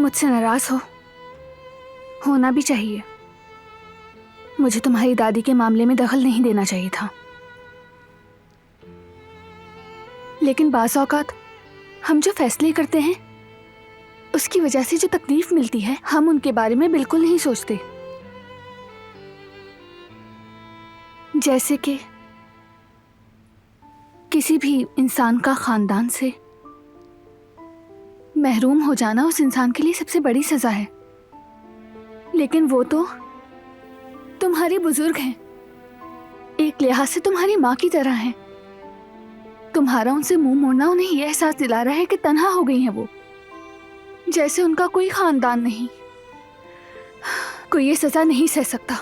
मुझसे नाराज हो, होना भी चाहिए। मुझे तुम्हारी दादी के मामले में दखल नहीं देना चाहिए था, लेकिन बाज़ औक़ात हम जो फैसले करते हैं उसकी वजह से जो तकलीफ मिलती है, हम उनके बारे में बिल्कुल नहीं सोचते। जैसे कि किसी भी इंसान का खानदान से महरूम हो जाना उस इंसान के लिए सबसे बड़ी सजा है, लेकिन वो तो तुम्हारे बुजुर्ग हैं, एक लिहाज से तुम्हारी माँ की तरह हैं। तुम्हारा उनसे मुंह मोड़ना उन्हें यह एहसास दिला रहा है कि तन्हा हो गई हैं वो, जैसे उनका कोई खानदान नहीं। कोई ये सजा नहीं सह सकता।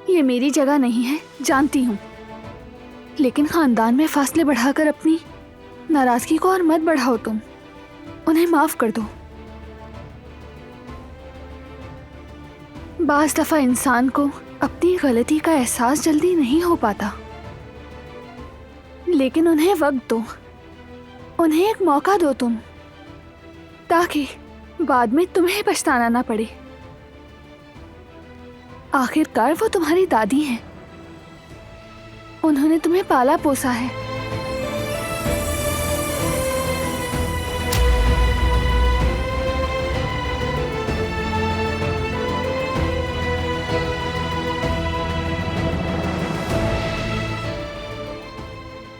ये मेरी जगह नहीं है, जानती हूँ, लेकिन खानदान में फासले बढ़ाकर अपनी नाराजगी को और मत बढ़ाओ। तुम उन्हें माफ कर दो। बाज़ दफा इंसान को अपनी गलती का एहसास जल्दी नहीं हो पाता, लेकिन उन्हें वक्त दो, उन्हें एक मौका दो तुम, ताकि बाद में तुम्हें पछताना ना पड़े। आखिरकार वो तुम्हारी दादी हैं, उन्होंने तुम्हें पाला पोसा है।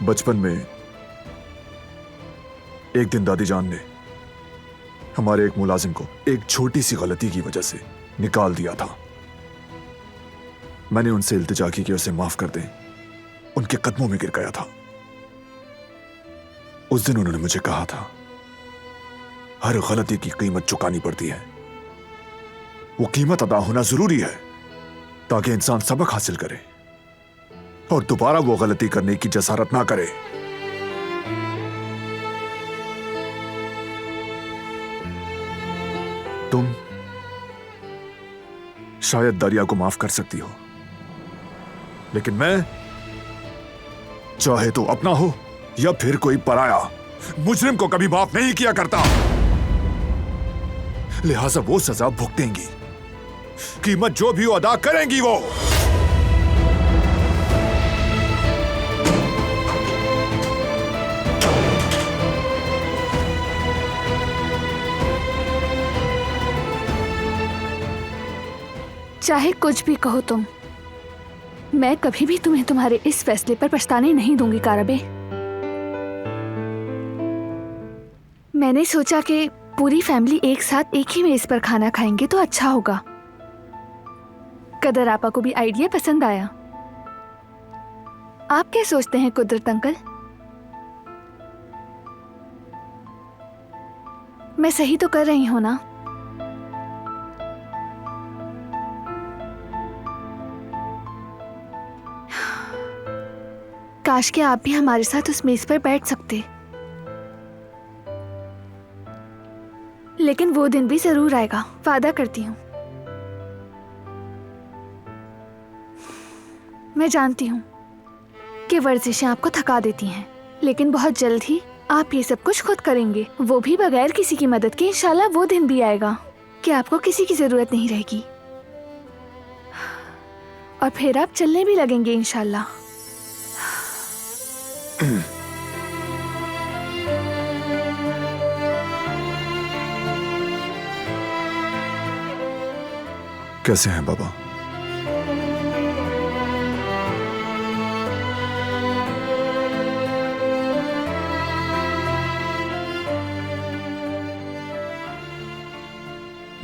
बचपन में एक दिन दादी जान ने हमारे एक मुलाजिम को एक छोटी सी गलती की वजह से निकाल दिया था। मैंने उनसे इल्तिजा की कि उसे माफ कर दें। उनके कदमों में गिर गया था। उस दिन उन्होंने मुझे कहा था, हर गलती की कीमत चुकानी पड़ती है। वो कीमत अदा होना जरूरी है ताकि इंसान सबक हासिल करे और दोबारा वो गलती करने की जसारत ना करे। तुम शायद दरिया को माफ कर सकती हो, लेकिन मैं, चाहे तो अपना हो या फिर कोई पराया, मुजरिम को कभी माफ नहीं किया करता। लिहाजा वो सजा भुगतेंगी, कीमत जो भी वो अदा करेंगी वो। चाहे कुछ भी कहो तुम, मैं कभी भी तुम्हें तुम्हारे इस फैसले पर पछताने नहीं दूंगी काराबे। मैंने सोचा कि पूरी फैमिली एक साथ एक ही मेज पर खाना खाएंगे तो अच्छा होगा। कदर आपा को भी आइडिया पसंद आया। आप क्या सोचते हैं कुदरत अंकल? मैं सही तो कर रही हूं ना? काश के आप भी हमारे साथ उस मेज पर बैठ सकते, लेकिन वो दिन भी जरूर आएगा, वादा करती हूँ। मैं जानती हूँ कि वर्जिशें आपको थका देती हैं, लेकिन बहुत जल्द ही आप ये सब कुछ खुद करेंगे, वो भी बगैर किसी की मदद के। इंशाल्लाह वो दिन भी आएगा कि आपको किसी की जरूरत नहीं रहेगी और फिर आप चलने भी लगेंगे इंशाल्लाह। कैसे हैं बाबा?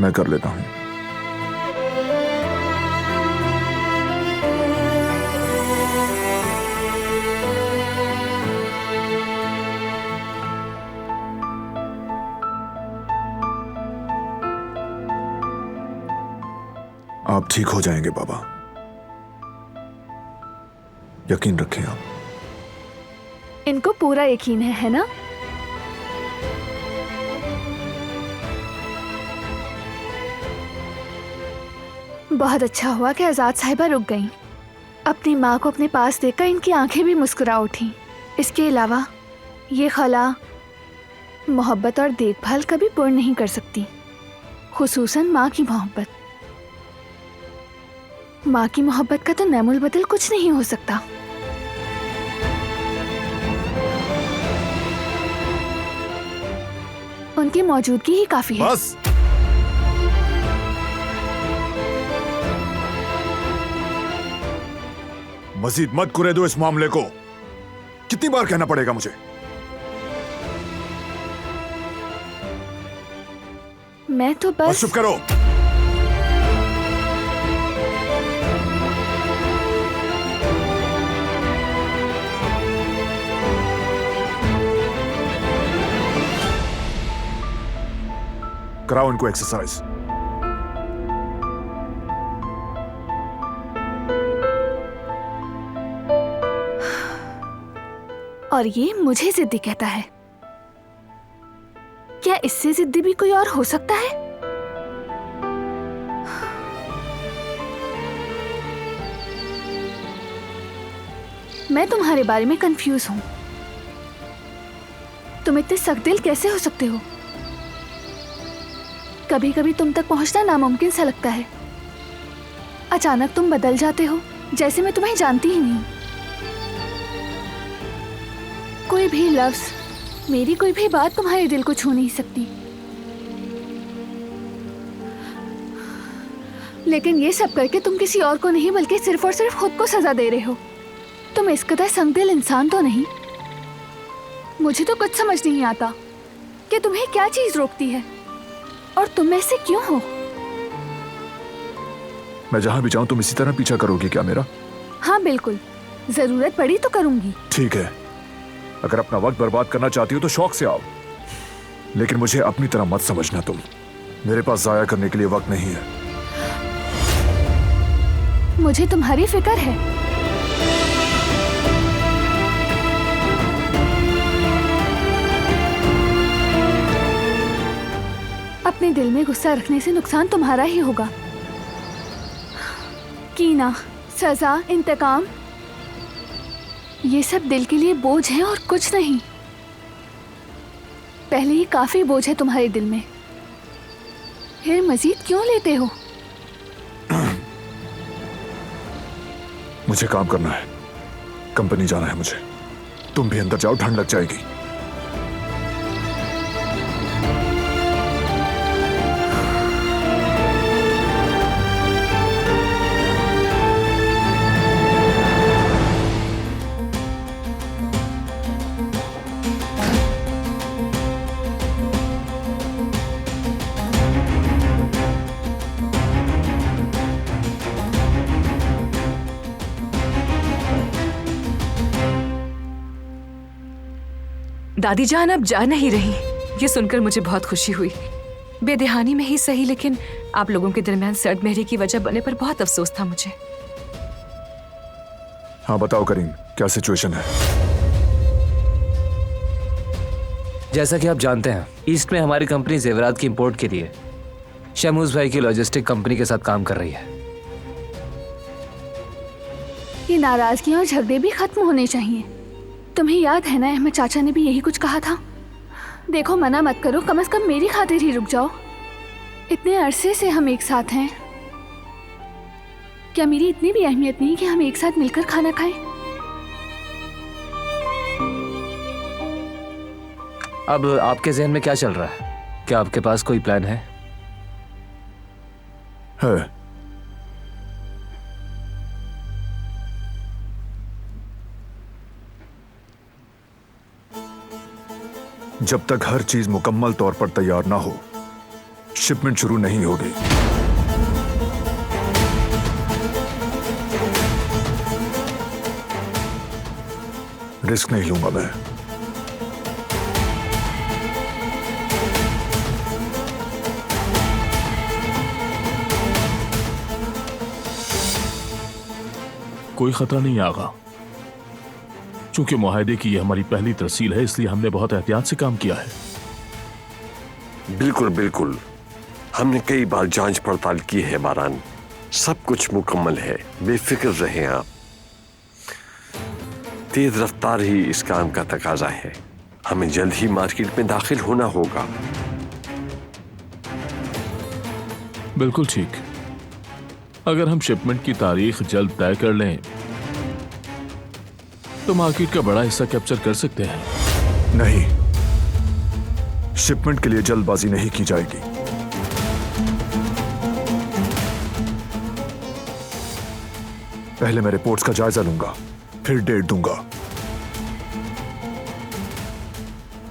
मैं कर लेता हूं। आप ठीक हो जाएंगे बाबा, यकीन रखें आप। इनको पूरा यकीन है ना? बहुत अच्छा हुआ कि आजाद साहिबा रुक गईं। अपनी माँ को अपने पास देखकर इनकी आंखें भी मुस्कुरा उठी। इसके अलावा ये खला मोहब्बत और देखभाल कभी पूर्ण नहीं कर सकती, खुसूसन माँ की मोहब्बत। माँ की मोहब्बत का तो नैमुल बदल कुछ नहीं हो सकता। उनकी मौजूदगी ही काफी है। बस। मजीद मत कुरे दो इस मामले को। कितनी बार कहना पड़ेगा मुझे? मैं तो बस चुप करो। कराओ इनको एक्सरसाइज। और ये मुझे जिद्दी कहता है। क्या इससे जिद्दी भी कोई और हो सकता है? मैं तुम्हारे बारे में कंफ्यूज हूं। तुम इतने सख्त दिल कैसे हो सकते हो? कभी कभी तुम तक पहुंचना नामुमकिन सा लगता है। अचानक तुम बदल जाते हो, जैसे मैं तुम्हें जानती ही नहीं। कोई भी लफ्ज, मेरी कोई भी बात तुम्हारे दिल को छू नहीं सकती। लेकिन ये सब करके तुम किसी और को नहीं बल्कि सिर्फ और सिर्फ खुद को सजा दे रहे हो। तुम इस कदर संगदिल इंसान तो नहीं। मुझे तो कुछ समझ नहीं आता कि तुम्हें क्या चीज रोकती है और तुम ऐसे क्यों हो? मैं जहां भी जाऊं तुम इसी तरह पीछा करोगी क्या मेरा? हाँ बिल्कुल, जरूरत पड़ी तो करूंगी। ठीक है, अगर अपना वक्त बर्बाद करना चाहती हो तो शौक से आओ, लेकिन मुझे अपनी तरह मत समझना। तुम मेरे पास जाया करने के लिए वक्त नहीं है। मुझे तुम्हारी फिक्र है। अपने दिल में गुस्सा रखने से नुकसान तुम्हारा ही होगा। कीना, सजा, इंतकाम, ये सब दिल के लिए बोझ है और कुछ नहीं। पहले ही काफी बोझ है तुम्हारे दिल में, फिर मजीद क्यों लेते हो? मुझे काम करना है, कंपनी जाना है मुझे। तुम भी अंदर जाओ, ठंड लग जाएगी। दादी जान अब जा नहीं रही, ये सुनकर मुझे बहुत खुशी हुई। बेदहानी में ही सही, लेकिन आप लोगों के दरमियान सर्द मेहरी की वजह बनने पर बहुत अफसोस था मुझे। हाँ बताओ करीम, क्या सिचुएशन है? जैसा कि आप जानते हैं, ईस्ट में हमारी कंपनी जेवरात की इंपोर्ट के लिए शमूज भाई की लॉजिस्टिक कंपनी के साथ काम कर रही है। ये नाराजगी और झगड़े भी खत्म होने चाहिए। तुम्हें याद है ना, अहमद चाचा ने भी यही कुछ कहा था। देखो, मना मत करो, कम से कम मेरी खातिर ही रुक जाओ। इतने अरसे से हम एक साथ हैं, क्या मेरी इतनी भी अहमियत नहीं कि हम एक साथ मिलकर खाना खाएं? अब आपके जहन में क्या चल रहा है? क्या आपके पास कोई प्लान है? जब तक हर चीज मुकम्मल तौर पर तैयार ना हो, शिपमेंट शुरू नहीं होगी। रिस्क नहीं लूंगा मैं। कोई खतरा नहीं आगा। चूंकि मुआहदे की ये हमारी पहली तरसील है, इसलिए हमने बहुत एहतियात से काम किया है। बिल्कुल बिल्कुल, हमने कई बार जांच पड़ताल की है बारान। सब कुछ मुकम्मल है, बेफिक्र रहें आप। तेज रफ्तार ही इस काम का तकाजा है। हमें जल्द ही मार्केट में दाखिल होना होगा। बिल्कुल ठीक। अगर हम शिपमेंट की तारीख जल्द तय कर लें तो मार्केट का बड़ा हिस्सा कैप्चर कर सकते हैं। नहीं, शिपमेंट के लिए जल्दबाजी नहीं की जाएगी। पहले मैं रिपोर्ट्स का जायजा लूंगा, फिर डेट दूंगा।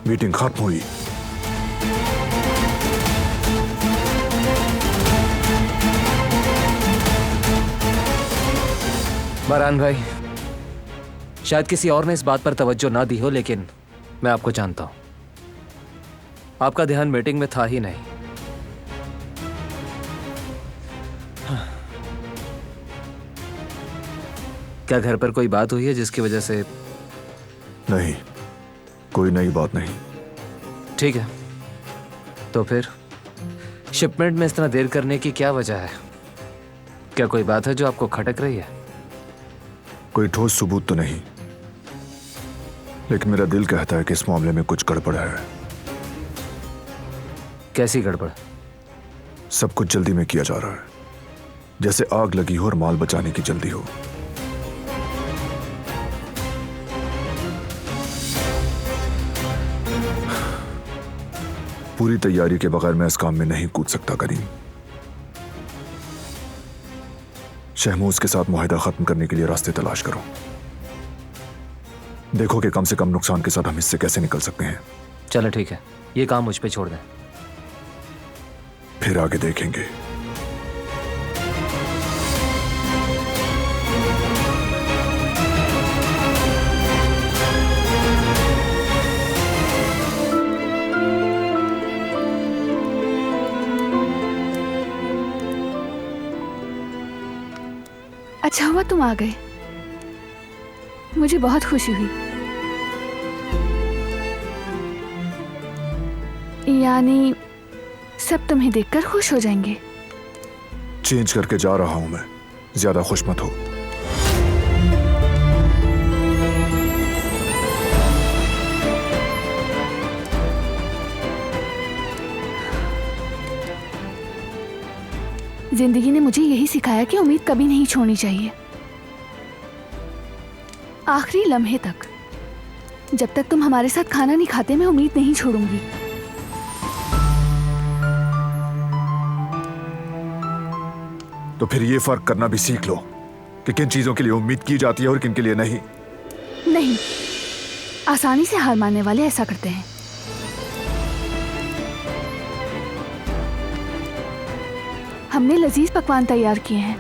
मीटिंग खत्म हुई। बारान भाई, शायद किसी और ने इस बात पर तवज्जो ना दी हो, लेकिन मैं आपको जानता हूं। आपका ध्यान मीटिंग में था ही नहीं। क्या घर पर कोई बात हुई है जिसकी वजह से? नहीं, कोई नई बात नहीं। ठीक है, तो फिर शिपमेंट में इस तरह देर करने की क्या वजह है? क्या कोई बात है जो आपको खटक रही है? कोई ठोस सबूत तो नहीं, लेकिन मेरा दिल कहता है कि इस मामले में कुछ गड़बड़ है। कैसी गड़बड़? सब कुछ जल्दी में किया जा रहा है, जैसे आग लगी हो और माल बचाने की जल्दी हो। पूरी तैयारी के बगैर मैं इस काम में नहीं कूद सकता करीम। शहमूज के साथ मुआहिदा खत्म करने के लिए रास्ते तलाश करो। देखो कि कम से कम नुकसान के साथ हम इससे कैसे निकल सकते हैं। चलो ठीक है, ये काम मुझ पे छोड़ दें। फिर आगे देखेंगे। अच्छा हुआ तुम आ गए, मुझे बहुत खुशी हुई। यानी सब तुम्हें देखकर खुश हो जाएंगे। चेंज करके जा रहा हूं मैं, ज्यादा खुश मत हो। जिंदगी ने मुझे यही सिखाया कि उम्मीद कभी नहीं छोड़नी चाहिए। आखिरी लम्हे तक, जब तक तुम हमारे साथ खाना नहीं खाते, मैं उम्मीद नहीं छोड़ूंगी। तो फिर ये फर्क करना भी सीख लो कि किन चीजों के लिए उम्मीद की जाती है और किन के लिए नहीं। नहीं, आसानी से हार मानने वाले ऐसा करते हैं। हमने लजीज पकवान तैयार किए हैं।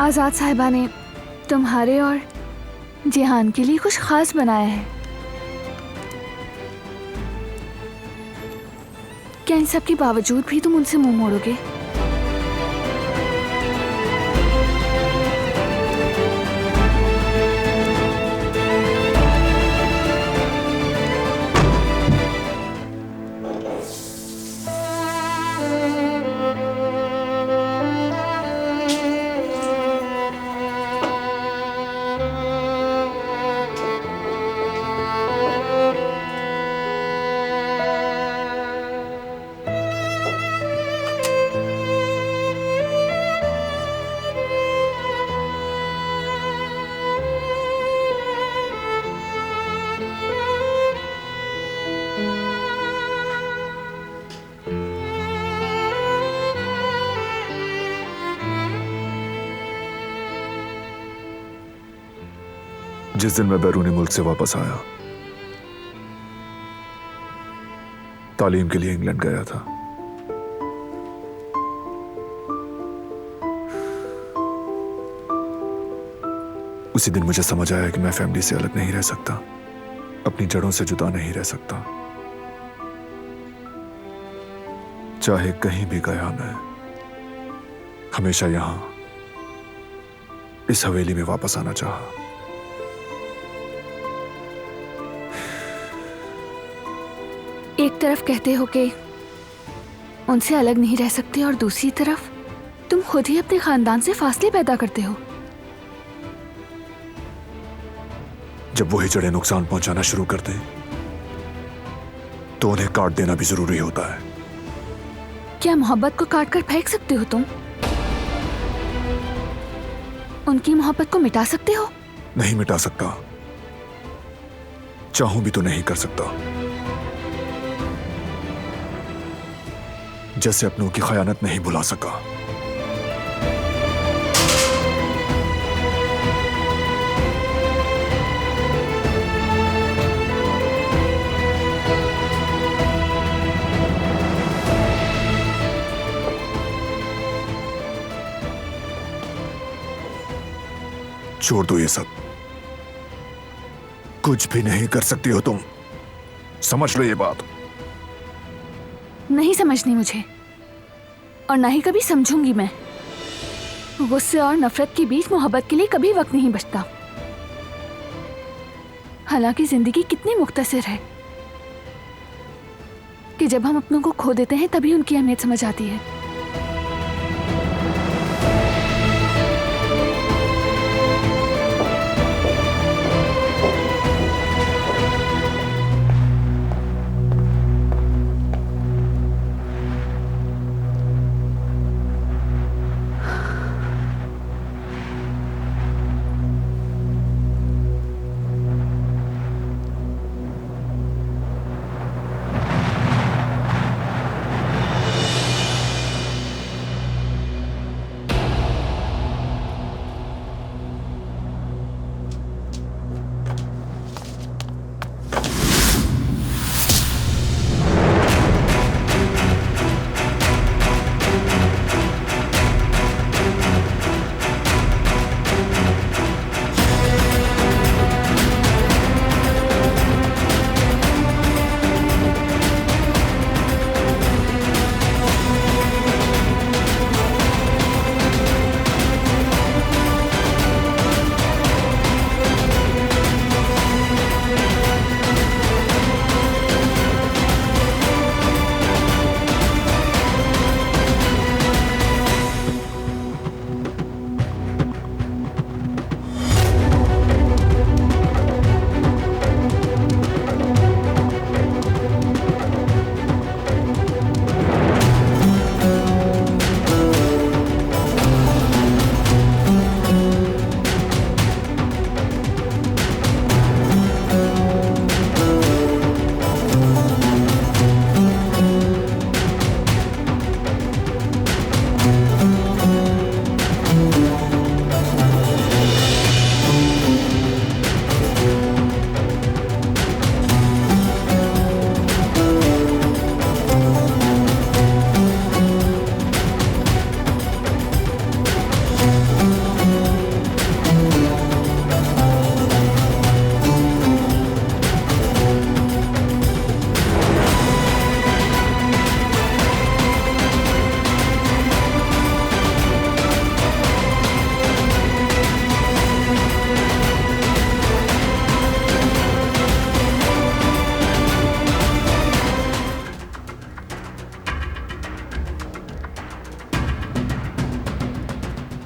आजाद साहिबा ने तुम्हारे और जिहान के लिए कुछ खास बनाया है। क्या इन सब के बावजूद भी तुम उनसे मुंह मोड़ोगे? जिस दिन मैं बैरूनी मुल्क से वापस आया, तालीम के लिए इंग्लैंड गया था। उसी दिन मुझे समझ आया कि मैं फैमिली से अलग नहीं रह सकता, अपनी जड़ों से जुदा नहीं रह सकता। चाहे कहीं भी गया, मैं हमेशा यहां इस हवेली में वापस आना चाहा। एक तरफ कहते हो कि उनसे अलग नहीं रह सकते और दूसरी तरफ तुम खुद ही अपने खानदान से फासले पैदा करते हो। जब वही जड़ें नुकसान पहुंचाना शुरू कर दें तो उन्हें काट देना भी जरूरी होता है। क्या मोहब्बत को काट कर फेंक सकते हो तुम? उनकी मोहब्बत को मिटा सकते हो? नहीं मिटा सकता, चाहूं भी तो नहीं कर सकता। जैसे अपनों की खयानत नहीं भुला सका। छोड़ दो ये सब, कुछ भी नहीं कर सकती हो तुम, समझ लो ये बात। नहीं समझनी मुझे, और ना ही कभी समझूंगी मैं। गुस्से और नफरत के बीच मोहब्बत के लिए कभी वक्त नहीं बचता। हालांकि जिंदगी कितनी मुख्तसर है कि जब हम अपनों को खो देते हैं तभी उनकी अहमियत समझ आती है।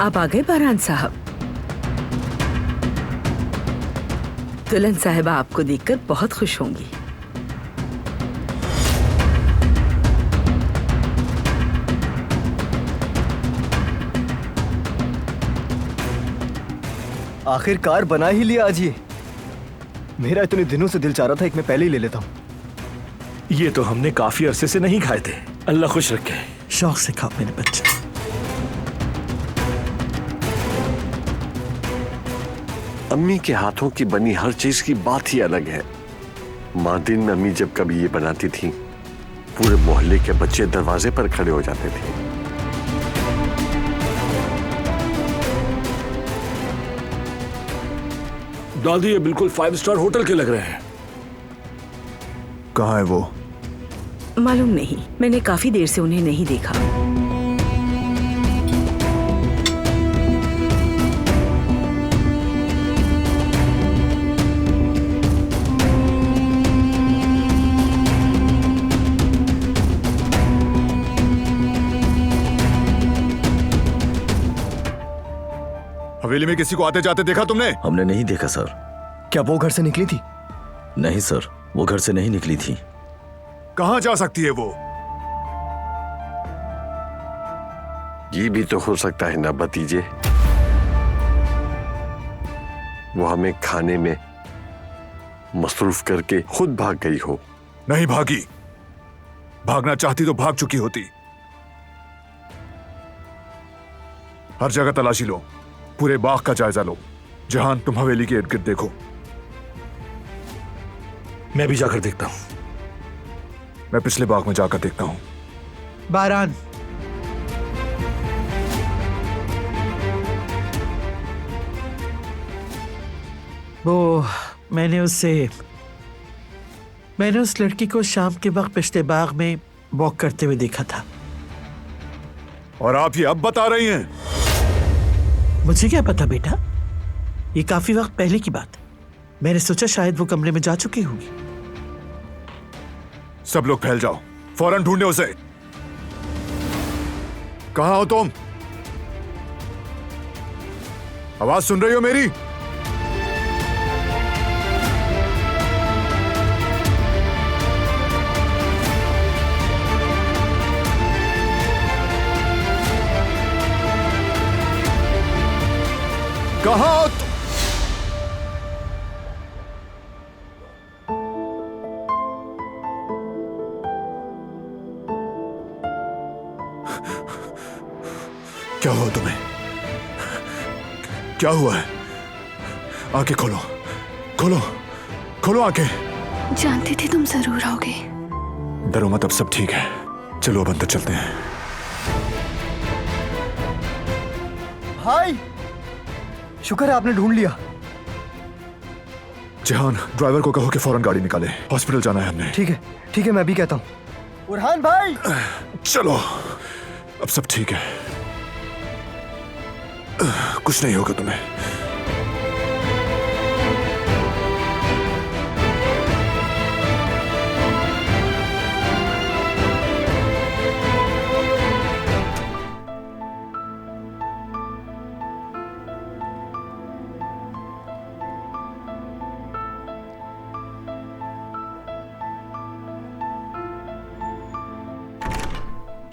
आप आ गए बारान साहब। दुल्हन साहिबा आपको देखकर बहुत खुश होंगी। आखिरकार बना ही लिया आज ये। मेरा इतने दिनों से दिल चाह रहा था एक मैं पहले ही ले लेता हूँ। ये तो हमने काफी अरसे से नहीं खाए थे। अल्लाह खुश रखे। शौक से खाओ मेरे बच्चे। अम्मी के हाथों की बनी हर चीज की बात ही अलग है। माँ दिन में अम्मी जब कभी ये बनाती थी, पूरे मोहल्ले के बच्चे दरवाजे पर खड़े हो जाते थे। दादी ये बिल्कुल 5 स्टार होटल के लग रहे हैं। कहाँ है वो? मालूम नहीं, मैंने काफी देर से उन्हें नहीं देखा। हवेली में किसी को आते जाते देखा तुमने? हमने नहीं देखा सर। क्या वो घर से निकली थी? नहीं सर, वो घर से नहीं निकली थी। कहां जा सकती है वो? ये भी तो हो सकता है ना भतीजे, वो हमें खाने में मसरूफ करके खुद भाग गई हो। नहीं भागी। भागना चाहती तो भाग चुकी होती। हर जगह तलाशी लो, पूरे बाग का जायजा लो। जहान, तुम हवेली के इर्द गिर्द देखो। मैं भी जाकर देखता हूं। मैं पिछले बाग में जाकर देखता हूं। बारान, वो मैंने उस लड़की को शाम के वक्त पिछले बाग में वॉक करते हुए देखा था। और आप ये अब बता रही हैं? मुझे क्या पता बेटा, ये काफी वक्त पहले की बात। मैंने सोचा शायद वो कमरे में जा चुकी होगी। सब लोग फैल जाओ, फौरन ढूंढे उसे। कहां हो तुम? आवाज सुन रही हो मेरी? कहां हो तुम? क्या हुआ तुम्हें? क्या हुआ है? आंखें खोलो, खोलो, खोलो आंखें। जानती थी तुम जरूर आओगे। डरो मत, अब सब ठीक है। चलो अब अंदर चलते हैं। भाई, शुक्र है आपने ढूंढ लिया। जहान, ड्राइवर को कहो कि फौरन गाड़ी निकाले, हॉस्पिटल जाना है हमने। ठीक है, मैं भी कहता हूं। बुरहान भाई, चलो, अब सब ठीक है। कुछ नहीं होगा तुम्हें।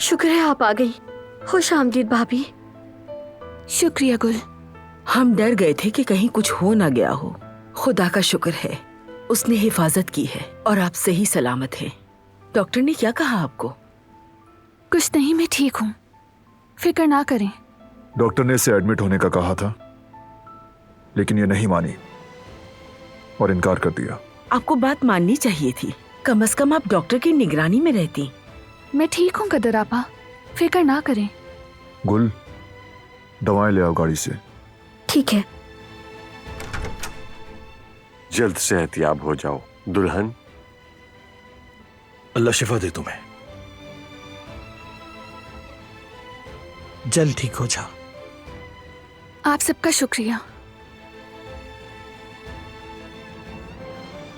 शुक्र है आप आ गई। खुश आमदीद भाभी। शुक्रिया गुल। हम डर गए थे कि कहीं कुछ हो ना गया हो। खुदा का शुक्र है, उसने हिफाजत की है और आप सही सलामत हैं। डॉक्टर ने क्या कहा आपको? कुछ नहीं, मैं ठीक हूँ, फिक्र ना करें। डॉक्टर ने इसे एडमिट होने का कहा था, लेकिन ये नहीं मानी और इनकार कर दिया। आपको बात माननी चाहिए थी। कम से कम आप डॉक्टर की निगरानी में रहती। मैं ठीक हूँ कदर आपा, फिक्र ना करें। गुल, दवाएं ले आओ गाड़ी से। ठीक है। जल्द सेहतियाब हो जाओ दुल्हन। अल्लाह शिफा दे तुम्हें। जल्द ठीक हो जाओ। आप सबका शुक्रिया।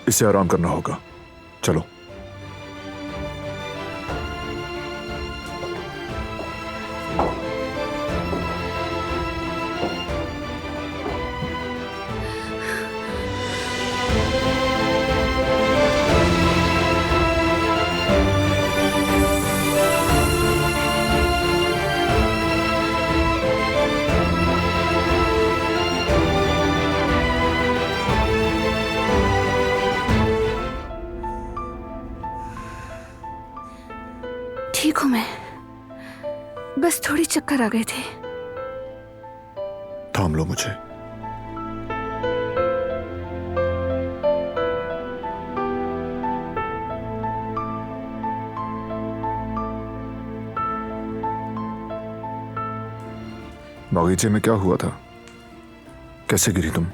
इसे आराम करना होगा। चलो। ठीक हूं मैं, बस थोड़ी चक्कर आ गए थे। थाम लो मुझे। बागीचे में क्या हुआ था? कैसे गिरी तुम?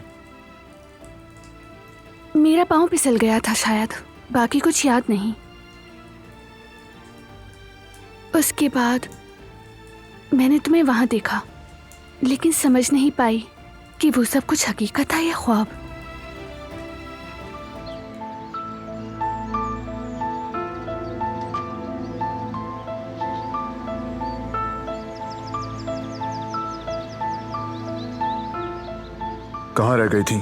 मेरा पाँव फिसल गया था शायद, बाकी कुछ याद नहीं। उसके बाद मैंने तुम्हें वहां देखा, लेकिन समझ नहीं पाई कि वो सब कुछ हकीकत था या ख्वाब। कहाँ रह गई थी?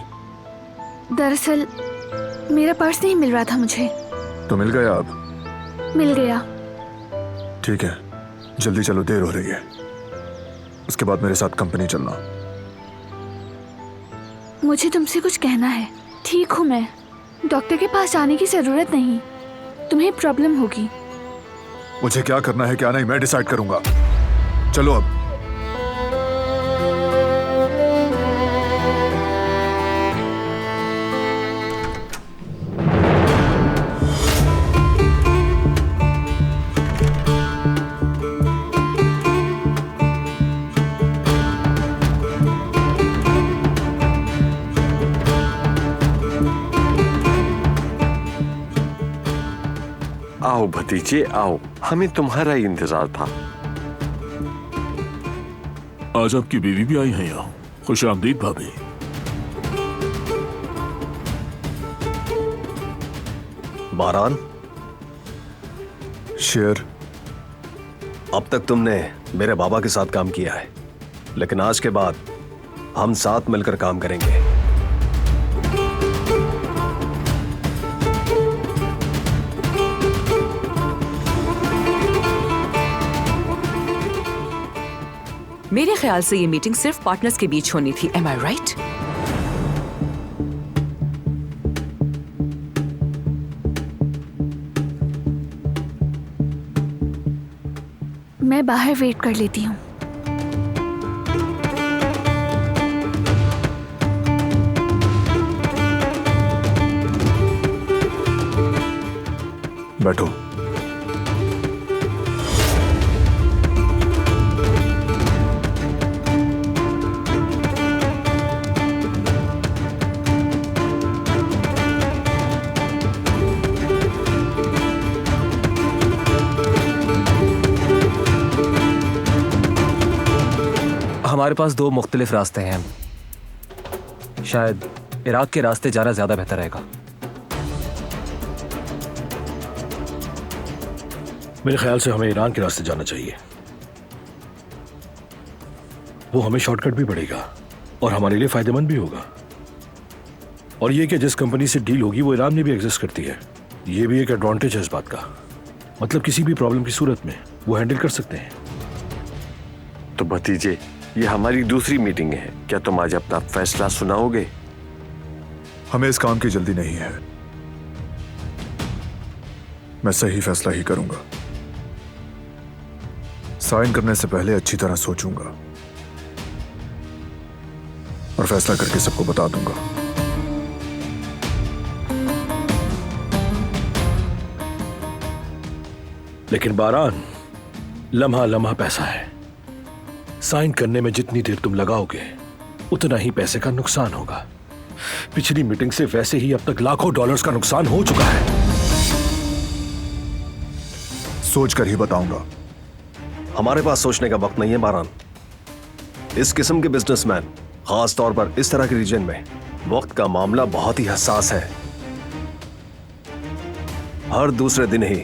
दरअसल मेरा पर्स नहीं मिल रहा था मुझे। तो मिल गया अब? मिल गया। ठीक है, जल्दी चलो, देर हो रही है। उसके बाद मेरे साथ कंपनी चलना। मुझे तुमसे कुछ कहना है। ठीक हूँ मैं, डॉक्टर के पास जाने की जरूरत नहीं। तुम्हें प्रॉब्लम होगी। मुझे क्या करना है क्या नहीं मैं डिसाइड करूंगा। चलो अब। आओ भतीजे आओ, हमें तुम्हारा ही इंतजार था। आज आपकी बीवी भी आई है यहाँ। खुश आमदीद भाभी। बारान, शेर, अब तक तुमने मेरे बाबा के साथ काम किया है, लेकिन आज के बाद हम साथ मिलकर काम करेंगे। मेरे ख्याल से ये मीटिंग सिर्फ पार्टनर्स के बीच होनी थी। एम आई राइट? मैं बाहर वेट कर लेती हूँ। बैठो। हमारे पास दो मुख्तलिफ रास्ते हैं। शायद इराक के रास्ते जाना ज्यादा बेहतर रहेगा। मेरे ख्याल से हमें ईरान के रास्ते जाना चाहिए। वो हमें शॉर्टकट भी पड़ेगा और हमारे लिए फायदेमंद भी होगा। और ये कि जिस कंपनी से डील होगी वो ईरान में भी एग्जिस्ट करती है, ये भी एक एडवांटेज है इस बात का। मतलब किसी भी प्रॉब्लम की सूरत में वो हैंडल कर सकते हैं। तो भतीजे, ये हमारी दूसरी मीटिंग है, क्या तुम आज अपना फैसला सुनाओगे? हमें इस काम की जल्दी नहीं है। मैं सही फैसला ही करूंगा। साइन करने से पहले अच्छी तरह सोचूंगा और फैसला करके सबको बता दूंगा। लेकिन बारान, लम्हा लम्हा पैसा है। साइन करने में जितनी देर तुम लगाओगे उतना ही पैसे का नुकसान होगा। पिछली मीटिंग से वैसे ही अब तक लाखों डॉलर्स का नुकसान हो चुका है। सोच कर ही बताऊंगा। हमारे पास सोचने का वक्त नहीं है बारान। इस किस्म के बिजनेसमैन, खास तौर पर इस तरह के रीजन में, वक्त का मामला बहुत ही हसास है। हर दूसरे दिन ही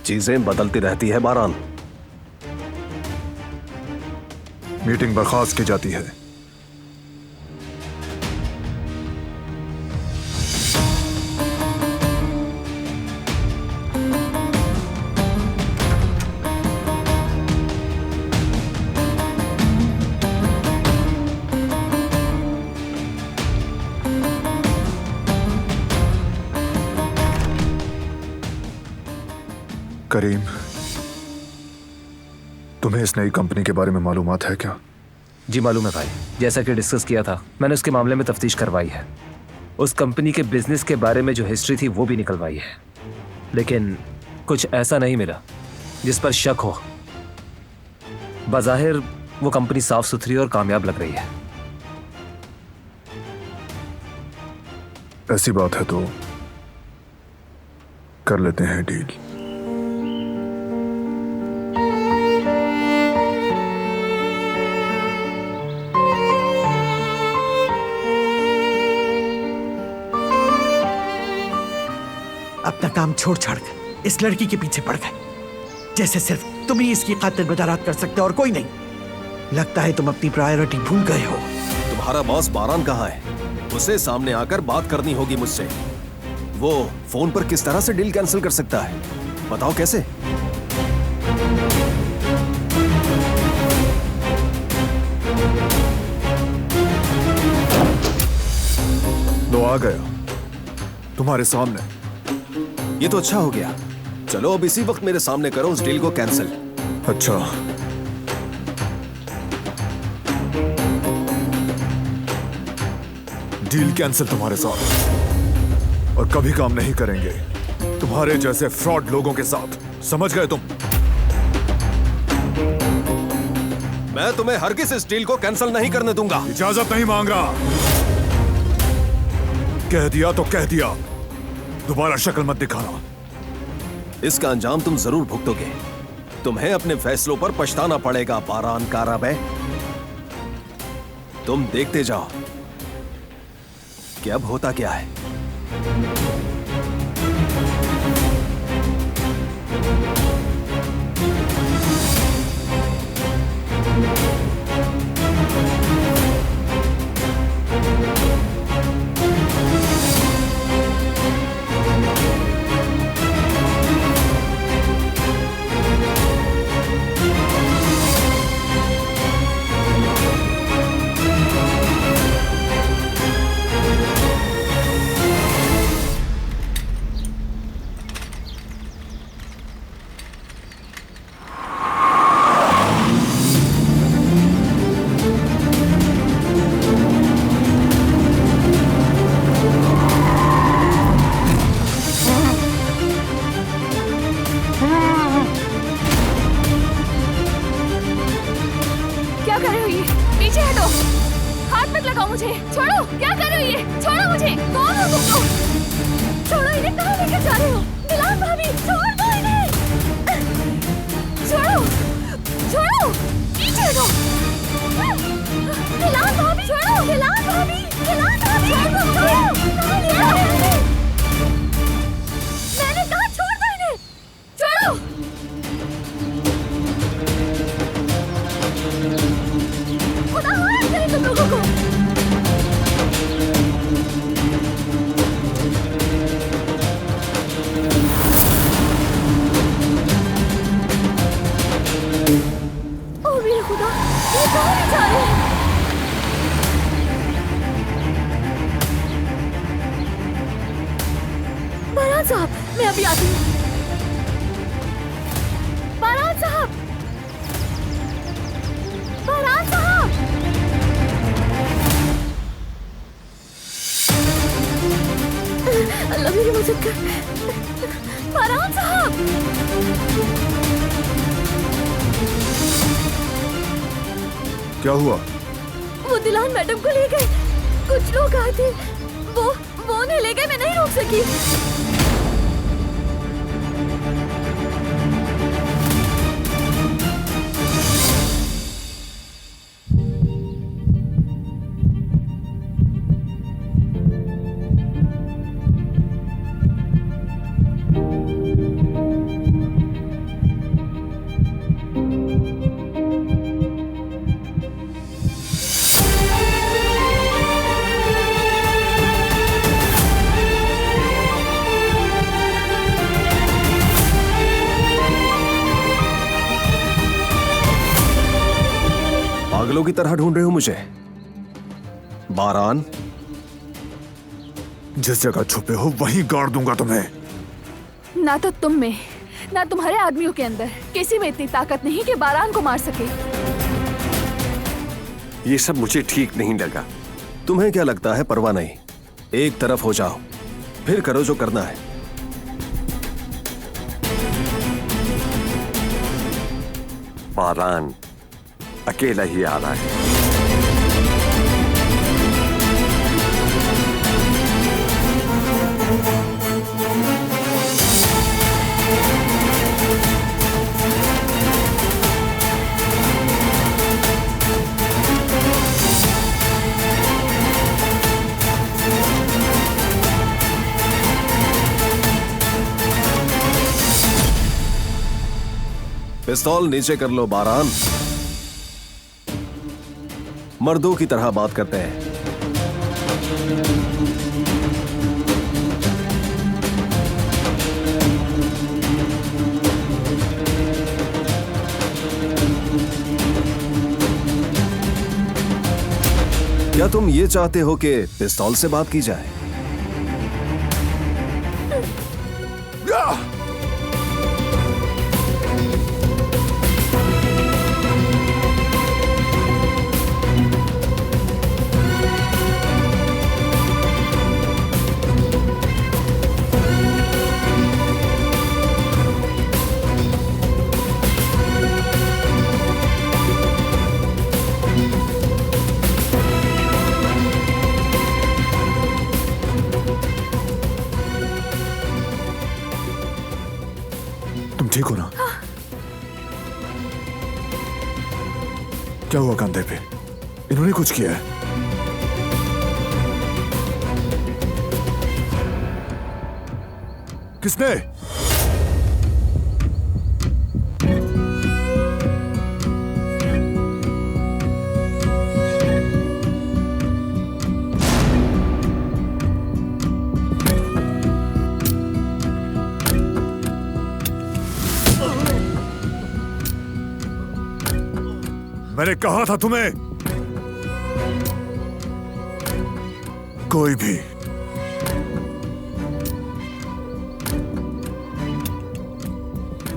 चीजें बदलती रहती है बारान। मीटिंग बर्खास्त की जाती है। करीम, तुम्हें इस नई कंपनी के बारे में मालूमात है क्या? जी मालूम है भाई, जैसा कि डिस्कस किया था मैंने उसके मामले में तफ्तीश करवाई है। उस कंपनी के बिजनेस के बारे में जो हिस्ट्री थी वो भी निकलवाई है, लेकिन कुछ ऐसा नहीं मिला जिस पर शक हो। बज़ाहिर वो कंपनी साफ सुथरी और कामयाब लग रही है। ऐसी बात है तो कर लेते हैं डील। अपना काम छोड़ छाड़ कर इस लड़की के पीछे पड़ गए, जैसे सिर्फ तुम ही इसकी खातिर बदारात कर सकते और कोई नहीं। लगता है तुम अपनी प्रायोरिटी भूल गए हो। तुम्हारा बॉस बारान कहाँ है? उसे सामने आकर बात करनी होगी मुझसे। वो फोन पर किस तरह से डील कैंसिल कर सकता है, बताओ कैसे? लो आ गया तुम्हारे सामने। ये तो अच्छा हो गया। चलो अब इसी वक्त मेरे सामने करो उस डील को कैंसिल। अच्छा, डील कैंसिल तुम्हारे साथ, और कभी काम नहीं करेंगे तुम्हारे जैसे फ्रॉड लोगों के साथ, समझ गए तुम? मैं तुम्हें हरगिज इस डील को कैंसिल नहीं करने दूंगा। इजाजत नहीं मांग रहा, कह दिया तो कह दिया, दोबारा शक्ल मत दिखाना। इसका अंजाम तुम जरूर भुगतोगे। तुम्हें अपने फैसलों पर पछताना पड़ेगा बारान काराबे। तुम देखते जाओ कि अब होता क्या है। क्या हुआ? वो दिलान मैडम को ले गए, कुछ लोग आए थे, वो उन्हें ले गए, मैं नहीं रोक सकी। पागलों की तरह ढूंढ रहे हो मुझे बारान? जिस जगह छुपे हो वहीं गाड़ दूंगा तुम्हें। ना तो तुम में, ना तुम्हारे आदमियों के अंदर किसी में इतनी ताकत नहीं कि बारान को मार सके। ये सब मुझे ठीक नहीं लगा। तुम्हें क्या लगता है? परवाह नहीं, एक तरफ हो जाओ, फिर करो जो करना है। बारान अकेला ही आ रहा है। पिस्तौल नीचे कर लो बारान। मर्दों की तरह बात करते हैं। क्या तुम ये चाहते हो कि पिस्तौल से बात की जाए? तुम ठीक हो ना? क्या हुआ कंधे पे? इन्होंने कुछ किया है? किसने? मैंने कहा था तुम्हें, कोई भी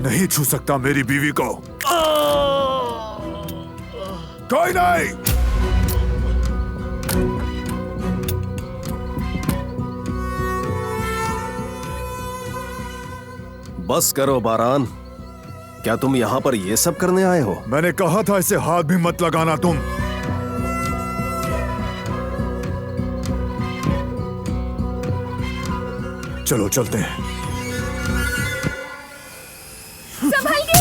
नहीं छू सकता मेरी बीवी को। कोई नहीं। बस करो बारान, क्या तुम यहाँ पर ये सब करने आए हो? मैंने कहा था इसे हाथ भी मत लगाना तुम। चलो चलते हैं। संभल के।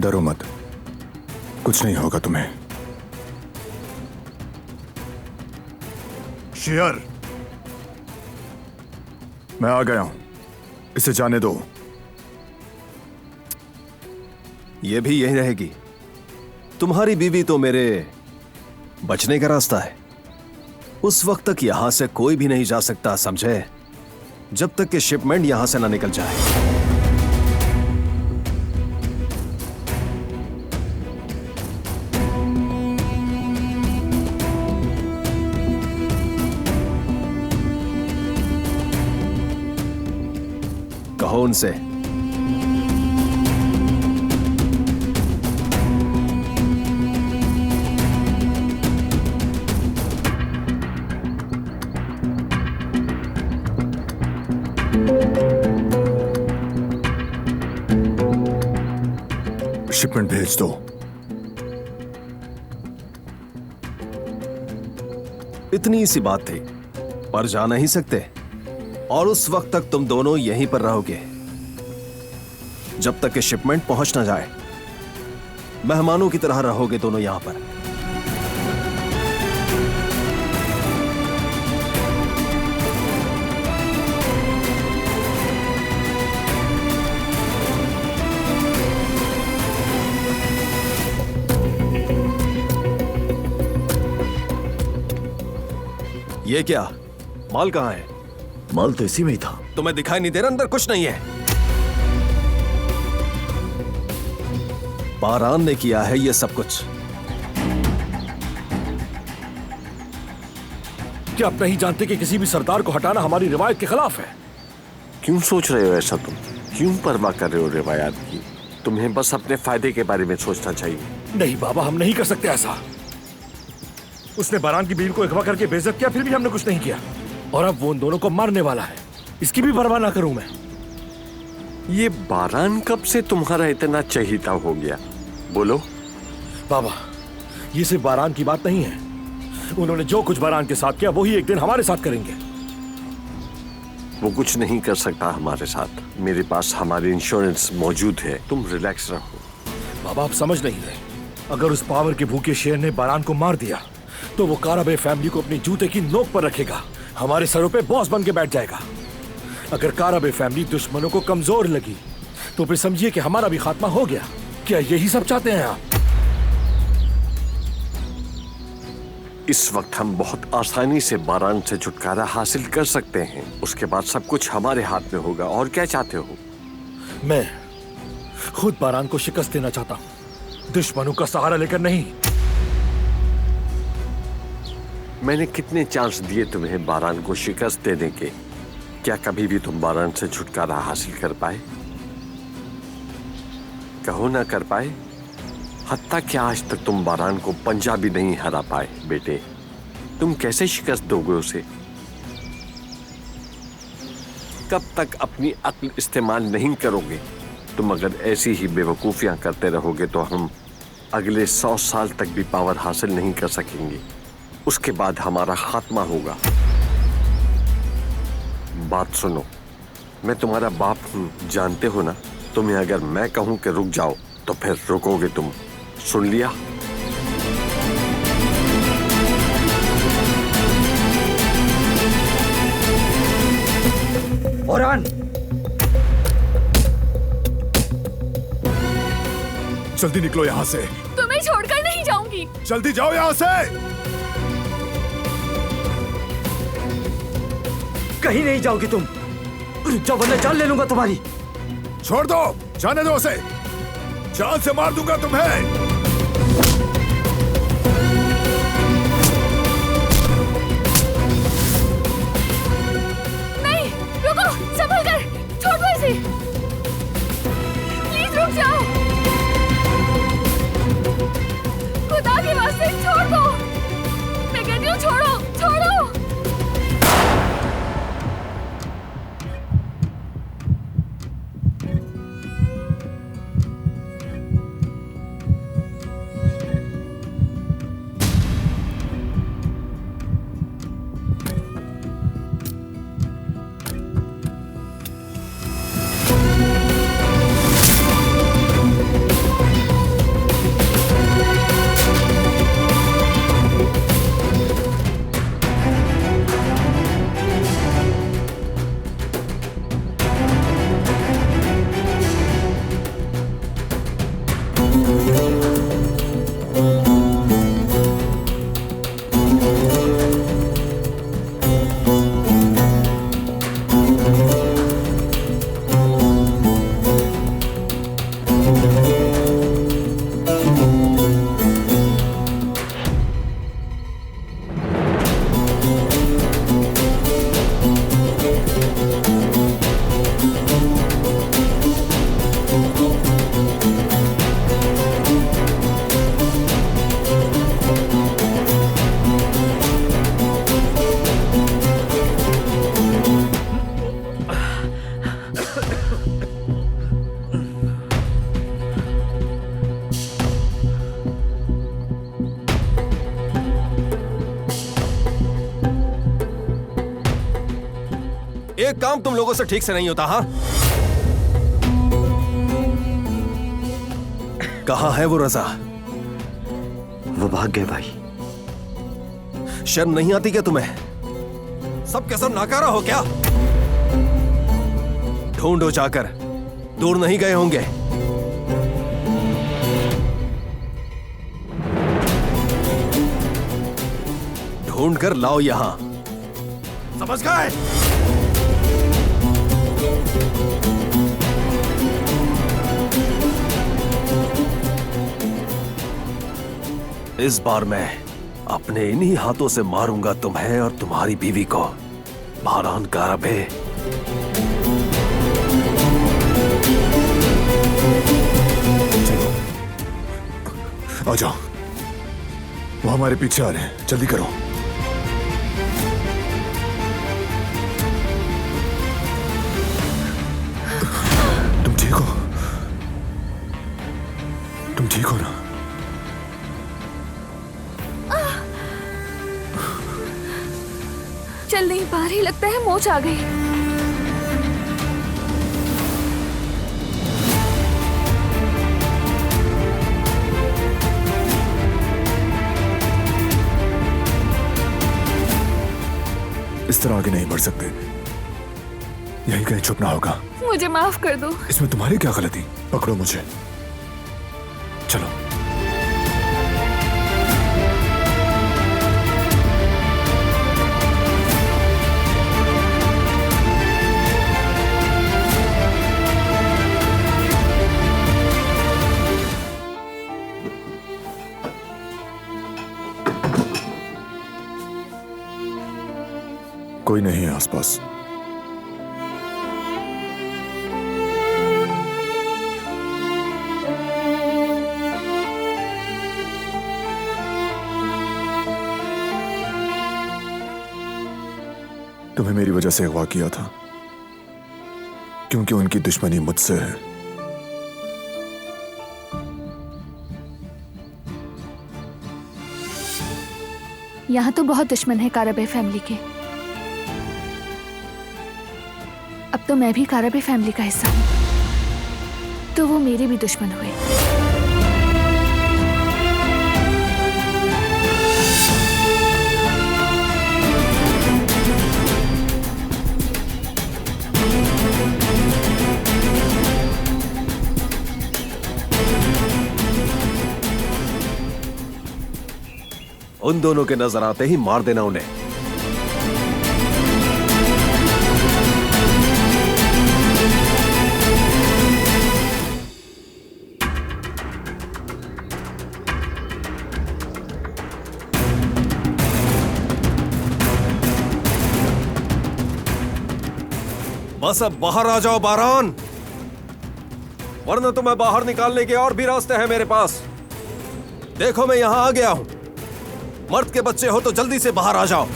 डरो मत, कुछ नहीं होगा तुम्हें। शेयर, मैं आ गया हूं, इसे जाने दो। ये भी यही रहेगी। तुम्हारी बीवी तो मेरे बचने का रास्ता है। उस वक्त तक यहां से कोई भी नहीं जा सकता, समझे? जब तक कि शिपमेंट यहां से ना निकल जाए। कहो उनसे। शिपमेंट भेज दो। इतनी सी बात थी, पर जा नहीं सकते। और उस वक्त तक तुम दोनों यहीं पर रहोगे जब तक कि शिपमेंट पहुंच ना जाए। मेहमानों की तरह रहोगे दोनों यहां पर। ये क्या? माल कहां है? माल तो इसी में ही था। तुम्हें दिखाई नहीं दे रहा अंदर कुछ नहीं है? बारान ने किया है ये सब कुछ। क्या आप नहीं जानते कि किसी भी सरदार को हटाना हमारी रिवायत के खिलाफ है? क्यों सोच रहे हो ऐसा तुम? क्यों परवाह कर रहे हो रिवायात की? तुम्हें बस अपने फायदे के बारे में सोचना चाहिए। नहीं बाबा, हम नहीं कर सकते ऐसा। उसने बारान की बीवी को अगवा करके बेइज्जत किया, फिर भी हमने कुछ नहीं किया। और अब वो उन दोनों को मारने वाला है। इसकी भी परवाह ना करूं मैं। ये बारान कब से तुम्हारा इतना चहेता हो गया? बोलो। बाबा, ये सिर्फ बारान की बात नहीं है। उन्होंने जो कुछ बारान के साथ किया वही एक दिन हमारे साथ करेंगे। वो कुछ नहीं कर सकता हमारे साथ। मेरे पास हमारी इंश्योरेंस मौजूद है, तुम रिलैक्स रहो। बाबा आप समझ नहीं रहे, अगर उस पावर के भूखे शेर ने बारान को मार दिया तो वो काराबे फैमिली को अपनी जूते की नोक पर रखेगा, हमारे सरों पे बॉस बन के बैठ जाएगा। अगर काराबे फैमिली दुश्मनों को कमजोर लगी तो फिर समझिए कि हमारा भी खात्मा हो गया। क्या यही सब चाहते हैं आप? इस वक्त हम बहुत आसानी से बारान से छुटकारा हासिल कर सकते हैं, उसके बाद सब कुछ हमारे हाथ में होगा। और क्या चाहते हो? मैं खुद बारान को शिकस्त देना चाहता हूं, दुश्मनों का सहारा लेकर नहीं। मैंने कितने चांस दिए तुम्हें बारान को शिकस्त देने के, क्या कभी भी तुम बारान से छुटकारा हासिल कर पाए? कहो ना कर पाए। हत्ता क्या आज तक तुम बारान को पंजा भी नहीं हरा पाए। बेटे तुम कैसे शिकस्त दोगे उसे? कब तक अपनी अक्ल इस्तेमाल नहीं करोगे? तुम अगर ऐसी ही बेवकूफियां करते रहोगे तो हम अगले 100 साल तक भी पावर हासिल नहीं कर सकेंगे। उसके बाद हमारा खात्मा होगा। बात सुनो, मैं तुम्हारा बाप हूं, जानते हो ना। तुम्हें अगर मैं कहूं कि रुक जाओ तो फिर रुकोगे तुम। सुन लिया? औरान जल्दी निकलो यहाँ से। तुम्हें छोड़कर नहीं जाऊंगी। जल्दी जाओ यहाँ से। कहीं नहीं जाओगी तुम। जाओ वरना जान ले लूंगा तुम्हारी। छोड़ दो, जाने दो उसे, जान से मार दूंगा तुम्हें। नहीं, रुको, संभल कर, छोड़ दो इसे। प्लीज रुक जाओ। खुदा के वास्ते छोड़ दो। मैं कहती हूँ छोड़ो, छोड़ो। एक काम तुम लोगों से ठीक से नहीं होता। हाँ, कहाँ है वो रजा? वो भाग गए भाई। शर्म नहीं आती क्या तुम्हें? सब के सब नाकारा हो क्या? ढूंढो जाकर, दूर नहीं गए होंगे। ढूंढ कर लाओ यहां, समझ गए? इस बार मैं अपने इन्हीं हाथों से मारूंगा तुम्हें और तुम्हारी बीवी को। बारान काराबे। आ जाओ, वो हमारे पीछे आ रहे हैं, जल्दी करो। तुम ठीक हो? तुम ठीक हो ना? चल नहीं पा रही, लगता है मोच आ गई। इस तरह आगे नहीं बढ़ सकते। यहीं कहीं छुपना होगा। मुझे माफ कर दो। इसमें तुम्हारी क्या गलती? पकड़ो मुझे, चलो। कोई नहीं है आसपास। तुम्हें मेरी वजह से अगवा किया था क्योंकि उनकी दुश्मनी मुझसे है। यहाँ तो बहुत दुश्मन है कारबे फैमिली के। अब तो मैं भी कारबे फैमिली का हिस्सा हूँ, तो वो मेरे भी दुश्मन हुए। उन दोनों के नजर आते ही मार देना उन्हें। बस अब बाहर आ जाओ बारान, वरना तुम्हें बाहर निकालने के और भी रास्ते हैं मेरे पास। देखो मैं यहां आ गया हूं। मर्द के बच्चे हो तो जल्दी से बाहर आ जाओ।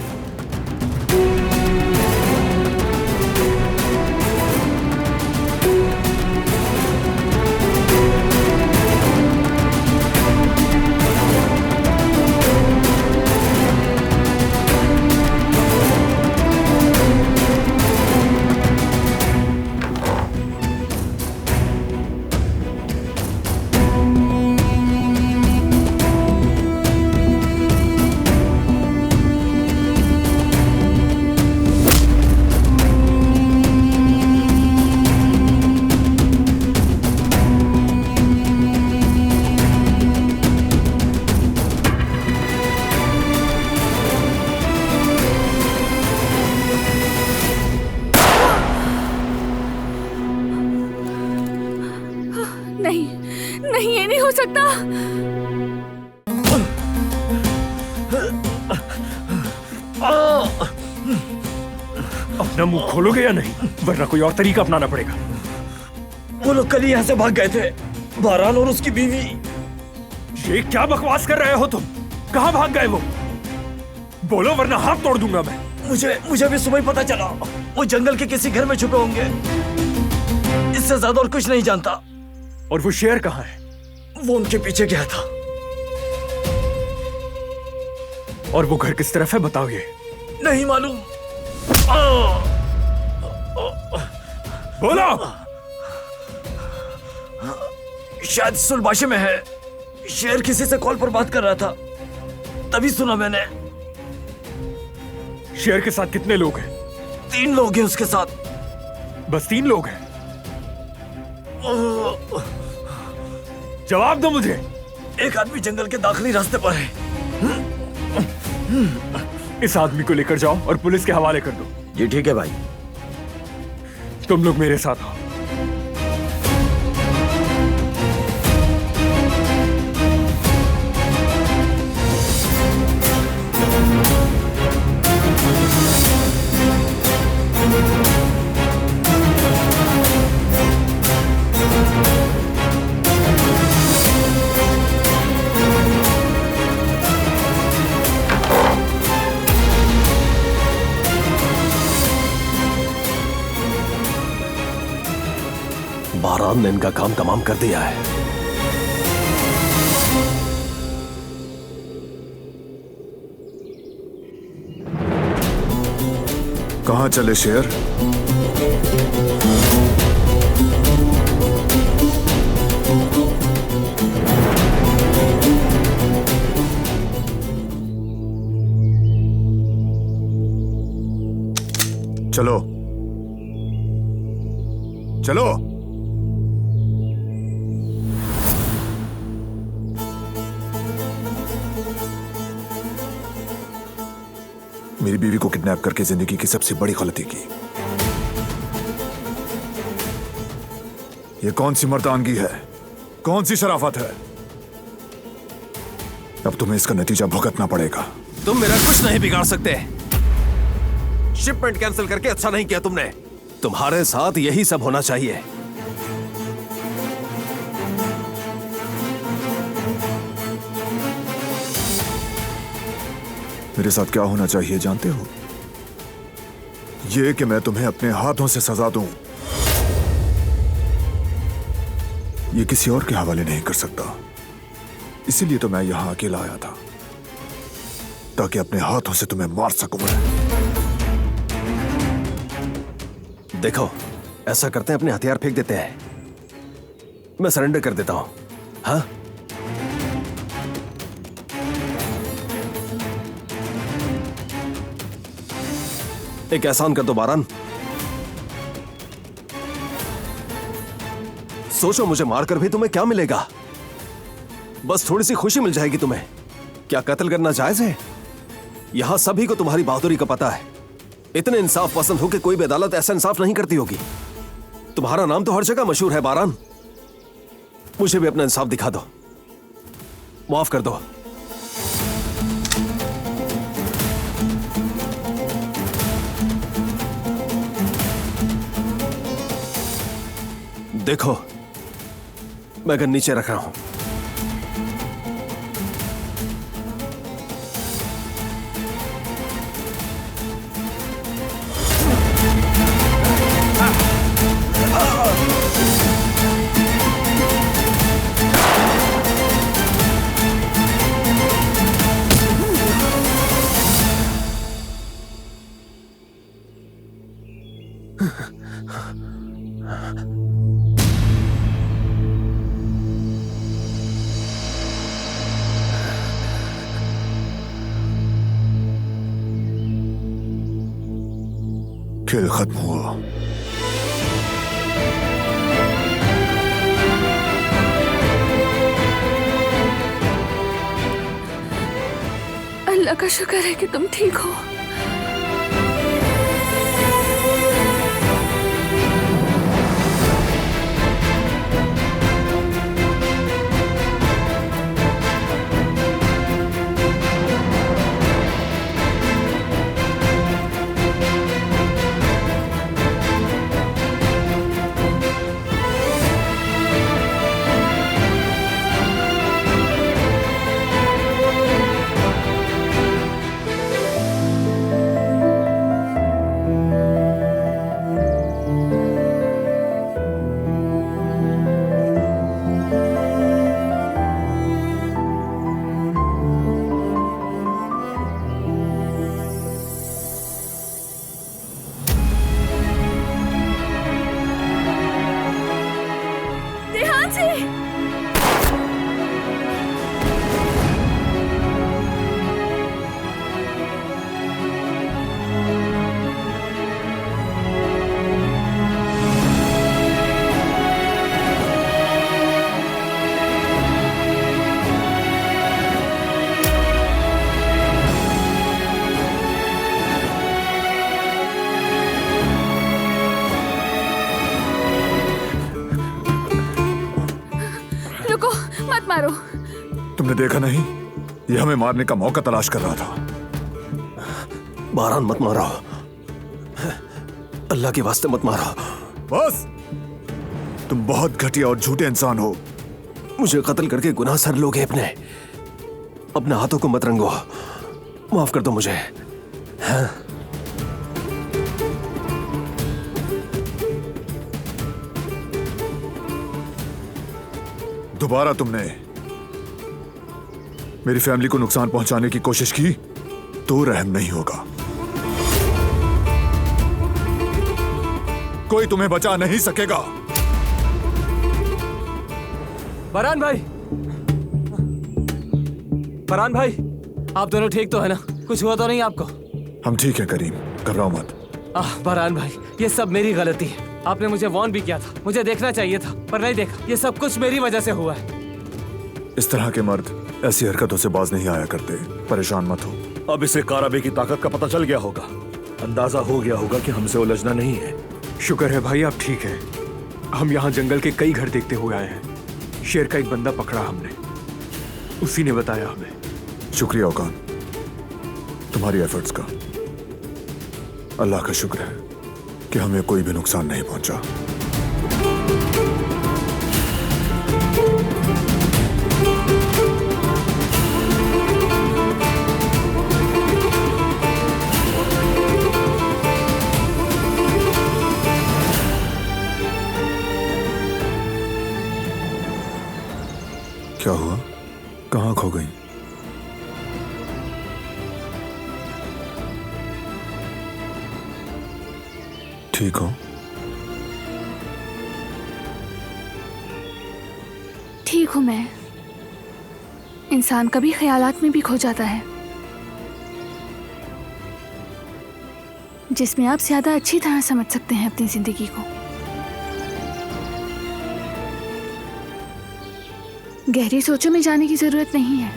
नहीं, ये नहीं हो सकता। अपना मुंह खोलोगे या नहीं, वरना कोई और तरीका अपनाना पड़ेगा। वो लोग कल ही यहाँ से भाग गए थे, बारान और उसकी बीवी। ये क्या बकवास कर रहे हो तुम? कहाँ भाग गए वो? बोलो वरना हाथ तोड़ दूंगा मैं। मुझे भी सुबह ही पता चला, वो जंगल के किसी घर में छुपे होंगे। इससे ज्यादा और कुछ नहीं जानता। और वो शेर कहाँ है? वो उनके पीछे गया था। और वो घर किस तरफ है बताओ ये। नहीं मालूम। बोलो। शायद सुलबाशे में है। शेर किसी से कॉल पर बात कर रहा था, तभी सुना मैंने। शेर के साथ कितने लोग हैं? 3 लोग हैं उसके साथ। बस 3 लोग हैं? जवाब दो मुझे। एक आदमी जंगल के दाखिली रास्ते पर है। इस आदमी को लेकर जाओ और पुलिस के हवाले कर दो। जी ठीक है भाई। तुम लोग मेरे साथ आओ। बारान ने इनका काम तमाम कर दिया है। कहां चले शेर? चलो चलो। मेरी बीवी को किडनैप करके जिंदगी की सबसे बड़ी गलती की। ये कौन सी मर्दानगी है, कौन सी शराफत है? अब तुम्हें इसका नतीजा भुगतना पड़ेगा। तुम मेरा कुछ नहीं बिगाड़ सकते। शिपमेंट कैंसिल करके अच्छा नहीं किया तुमने। तुम्हारे साथ यही सब होना चाहिए। मेरे साथ क्या होना चाहिए जानते हो? यह कि मैं तुम्हें अपने हाथों से सजा दूं। ये किसी और के हवाले नहीं कर सकता। इसीलिए तो मैं यहां अकेला आया था, ताकि अपने हाथों से तुम्हें मार सकूं मैं। देखो, ऐसा करते हैं अपने हथियार फेंक देते हैं। मैं सरेंडर कर देता हूं। हाँ, एक एहसान कर दो बारान। सोचो, मुझे मारकर भी तुम्हें क्या मिलेगा? बस थोड़ी सी खुशी मिल जाएगी तुम्हें। क्या कत्ल करना जायज है? यहां सभी को तुम्हारी बहादुरी का पता है। इतने इंसाफ पसंद हो कि कोई भी अदालत ऐसा इंसाफ नहीं करती होगी। तुम्हारा नाम तो हर जगह मशहूर है बारान। मुझे भी अपना इंसाफ दिखा दो, माफ कर दो। देखो, मैं गन नीचे रख रहा हूं। खेल खत्म हुआ। अल्लाह का शुक्र है कि तुम ठीक हो। मारो। तुमने देखा नहीं, ये हमें मारने का मौका तलाश कर रहा था। बारान, मत मारो, अल्लाह के वास्ते मत मारो। बस, तुम बहुत घटिया और झूठे इंसान हो। मुझे कत्ल करके गुनाह सर लोगे। अपने हाथों को मत रंगो। माफ कर दो मुझे। हाँ? दोबारा तुमने मेरी फैमिली को नुकसान पहुंचाने की कोशिश की तो रहम नहीं होगा। कोई तुम्हें बचा नहीं सकेगा। फरहान भाई, फरहान भाई, आप दोनों ठीक तो है ना? कुछ हुआ तो नहीं आपको? हम ठीक हैं करीम, घबराओ मत। बरहान भाई, ये सब मेरी गलती है। आपने मुझे वार्न भी किया था, मुझे देखना चाहिए था, पर नहीं देखा। ये सब कुछ मेरी वजह से हुआ है। इस तरह के मर्द ऐसी हरकतों से बाज नहीं आया करते। परेशान मत हो। अब इसे काराबे की ताकत का पता चल गया होगा, अंदाजा हो गया होगा कि हमसे उलझना नहीं है। शुक्र है भाई आप ठीक हैं। हम यहाँ जंगल के कई घर देखते हुए आए हैं। शेर का एक बंदा पकड़ा हमने, उसी ने बताया हमें। शुक्रिया ओकान, तुम्हारी एफर्ट्स का। अल्लाह का शुक्र है कि हमें कोई भी नुकसान नहीं पहुंचा। क्या हुआ? कहाँ खो गई? ठीक हो? ठीक हूं मैं। इंसान कभी ख्यालात में भी खो जाता है, जिसमें आप ज्यादा अच्छी तरह समझ सकते हैं अपनी जिंदगी को। गहरी सोचों में जाने की जरूरत नहीं है।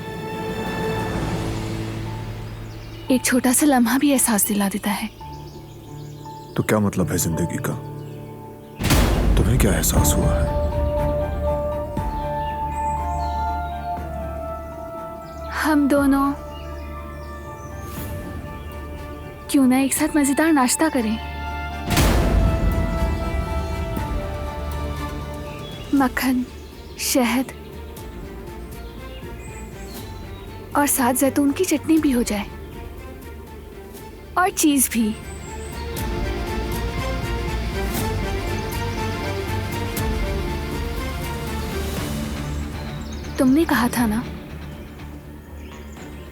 एक छोटा सा लम्हा भी एहसास दिला देता है। तो क्या मतलब है जिंदगी का? तुम्हें क्या एहसास हुआ है? हम दोनों क्यों ना एक साथ मजेदार नाश्ता करें? मक्खन, शहद और साथ जैतून की चटनी भी हो जाए, और चीज भी। तुमने कहा था ना,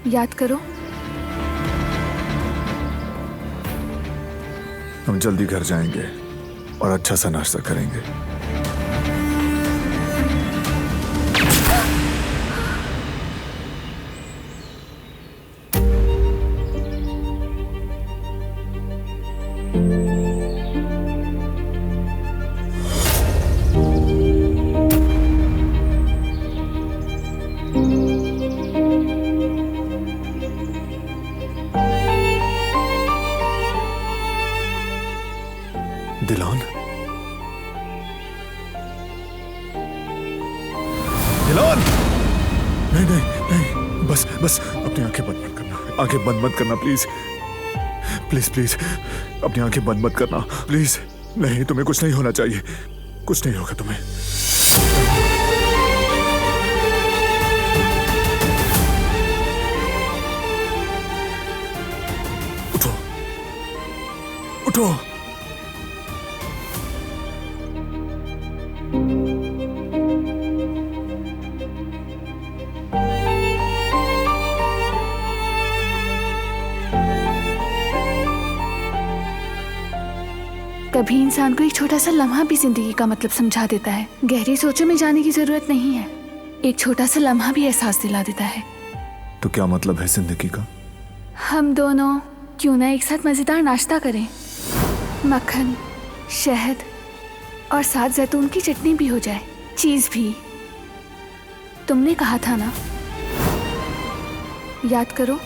याद करो। हम जल्दी घर जाएंगे और अच्छा सा नाश्ता करेंगे। दिलान, दिलान, नहीं नहीं नहीं, बस बस अपनी आंखें बंद मत करना। आंखें बंद मत करना प्लीज, प्लीज प्लीज, अपनी आंखें बंद मत करना प्लीज। नहीं, तुम्हें कुछ नहीं होना चाहिए, कुछ नहीं होगा तुम्हें। उठो उठो। कभी इंसान को एक छोटा सा लम्हा भी जिंदगी का मतलब समझा देता है। गहरी सोचों में जाने की जरूरत नहीं है। एक छोटा सा लम्हा भी एहसास दिला देता है। तो क्या मतलब है जिंदगी का? हम दोनों क्यों ना एक साथ मजेदार नाश्ता करें। मक्खन, शहद और साथ जैतून की चटनी भी हो जाए, चीज भी। तुमने कहा था ना, याद करो।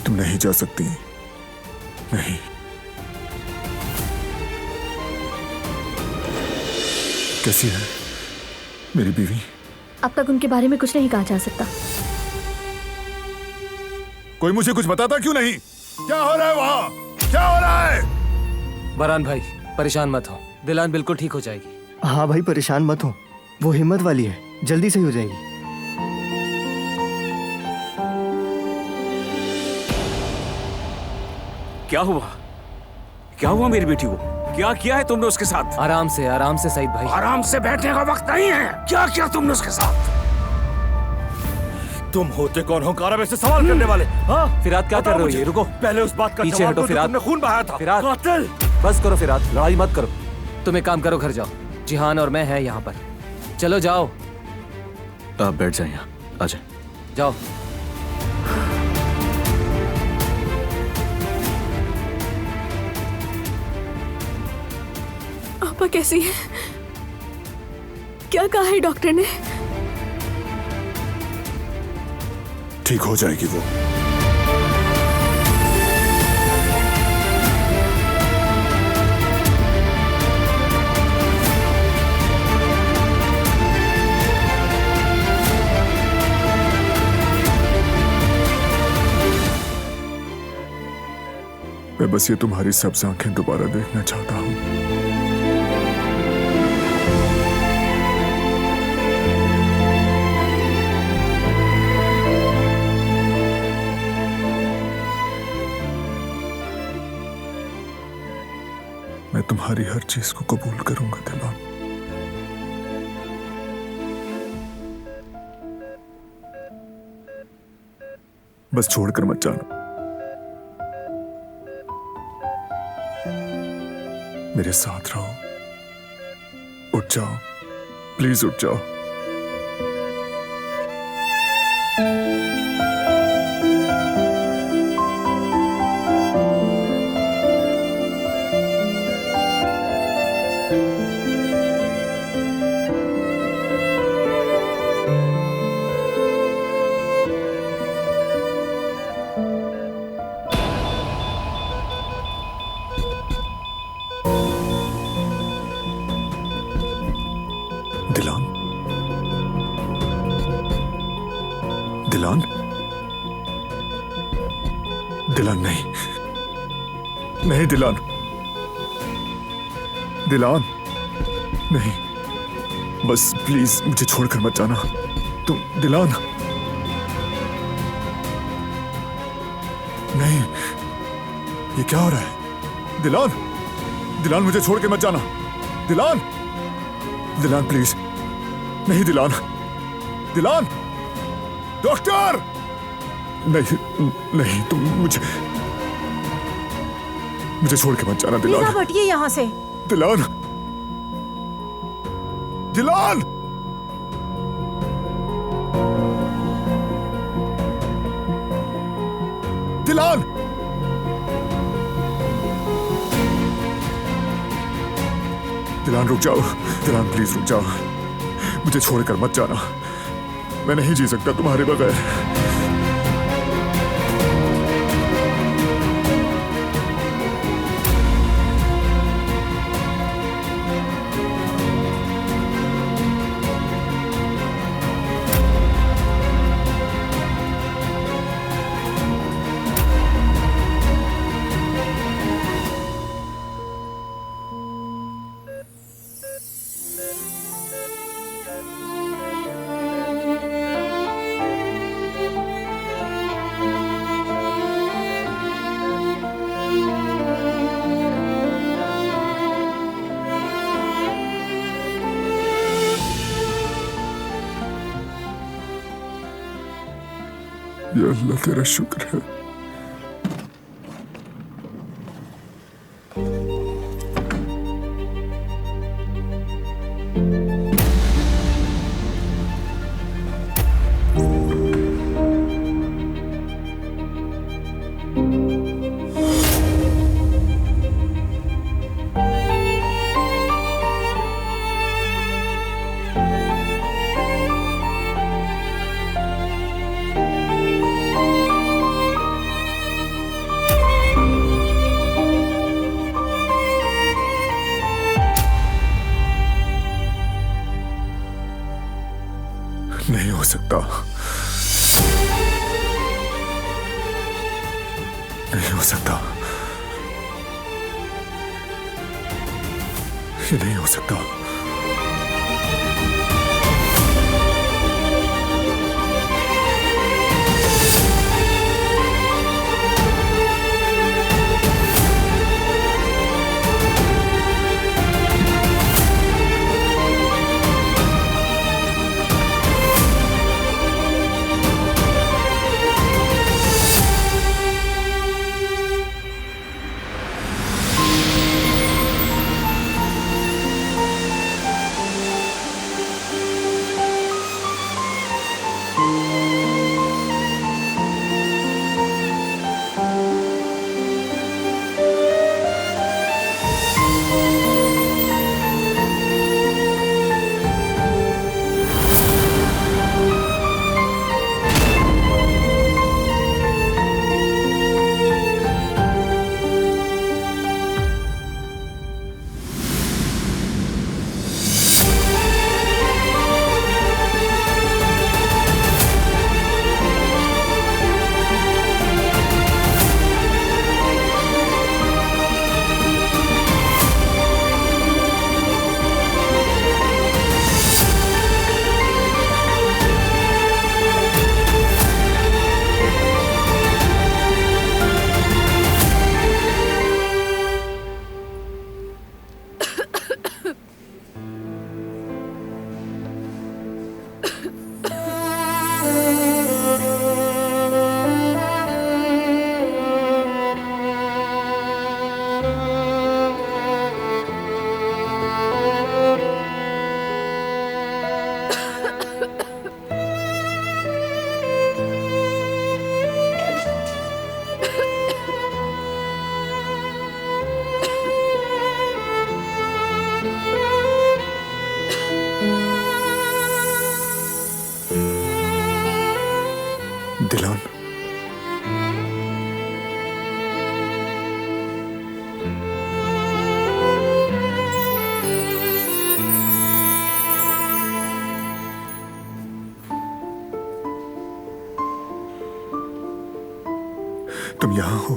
तुम नहीं जा सकती, नहीं। कैसी है मेरी बीवी? अब तक उनके बारे में कुछ नहीं कहा जा सकता। कोई मुझे कुछ बताता क्यों नहीं? क्या हो रहा है वहाँ? क्या हो रहा है? बरहान भाई, परेशान मत हो, दिलान बिल्कुल ठीक हो जाएगी। हाँ भाई, परेशान मत हो, वो हिम्मत वाली है, जल्दी सही हो जाएगी। क्या हुआ? क्या हुआ मेरी बेटी को? क्या किया है तुमने उसके साथ? आराम से सईद भाई। आराम से बैठने का वक्त नहीं है। क्या किया तुमने उसके साथ? तुम होते कौन हो काराबे से सवाल करने वाले? हाँ? फिरात क्या कर रहे हो ये? रुको, पहले उस बात का पीछे जवाब हटो दो जो फिरात। तुमने खून बहाया था। फिरात, कातिल! बस करो फिरात, लड़ाई मत करो। तुम एक काम करो, घर जाओ। जिहान और मैं हैं यहाँ पर। चलो जाओ। आप बैठ जाए यहाँ, आ जाए। जाओ। आपा कैसी है? क्या कहा है डॉक्टर ने? ठीक हो जाएगी वो। मैं बस ये तुम्हारी सब्ज आंखें दोबारा देखना चाहता हूं। मैं तुम्हारी हर चीज को कबूल करूंगा दिलान। बस छोड़कर मत जाना। मेरे साथ रहो। उठ जाओ, प्लीज उठ जाओ। दिलान, दिलान, दिलान नहीं, नहीं दिलान, दिलान नहीं, बस प्लीज मुझे छोड़कर मत जाना। तुम दिलान, नहीं, ये क्या हो रहा है? दिलान, दिलान मुझे छोड़ के मत जाना। दिलान, दिलान प्लीज, नहीं दिलान, दिलान, डॉक्टर, नहीं, नहीं तुम मुझे छोड़ के मत जाना दिलान। प्लीज आप हटिए यहाँ से। दिलान, दिलान, दिलान, दिलान रुक जाओ। दिलान प्लीज रुक जाओ, मुझे छोड़कर मत जाना। मैं नहीं जी सकता तुम्हारे बगैर। या अल्लाह तेरा शुक्र है। नहीं हो सकता, नहीं हो सकता, ये नहीं हो सकता। तुम यहां हो,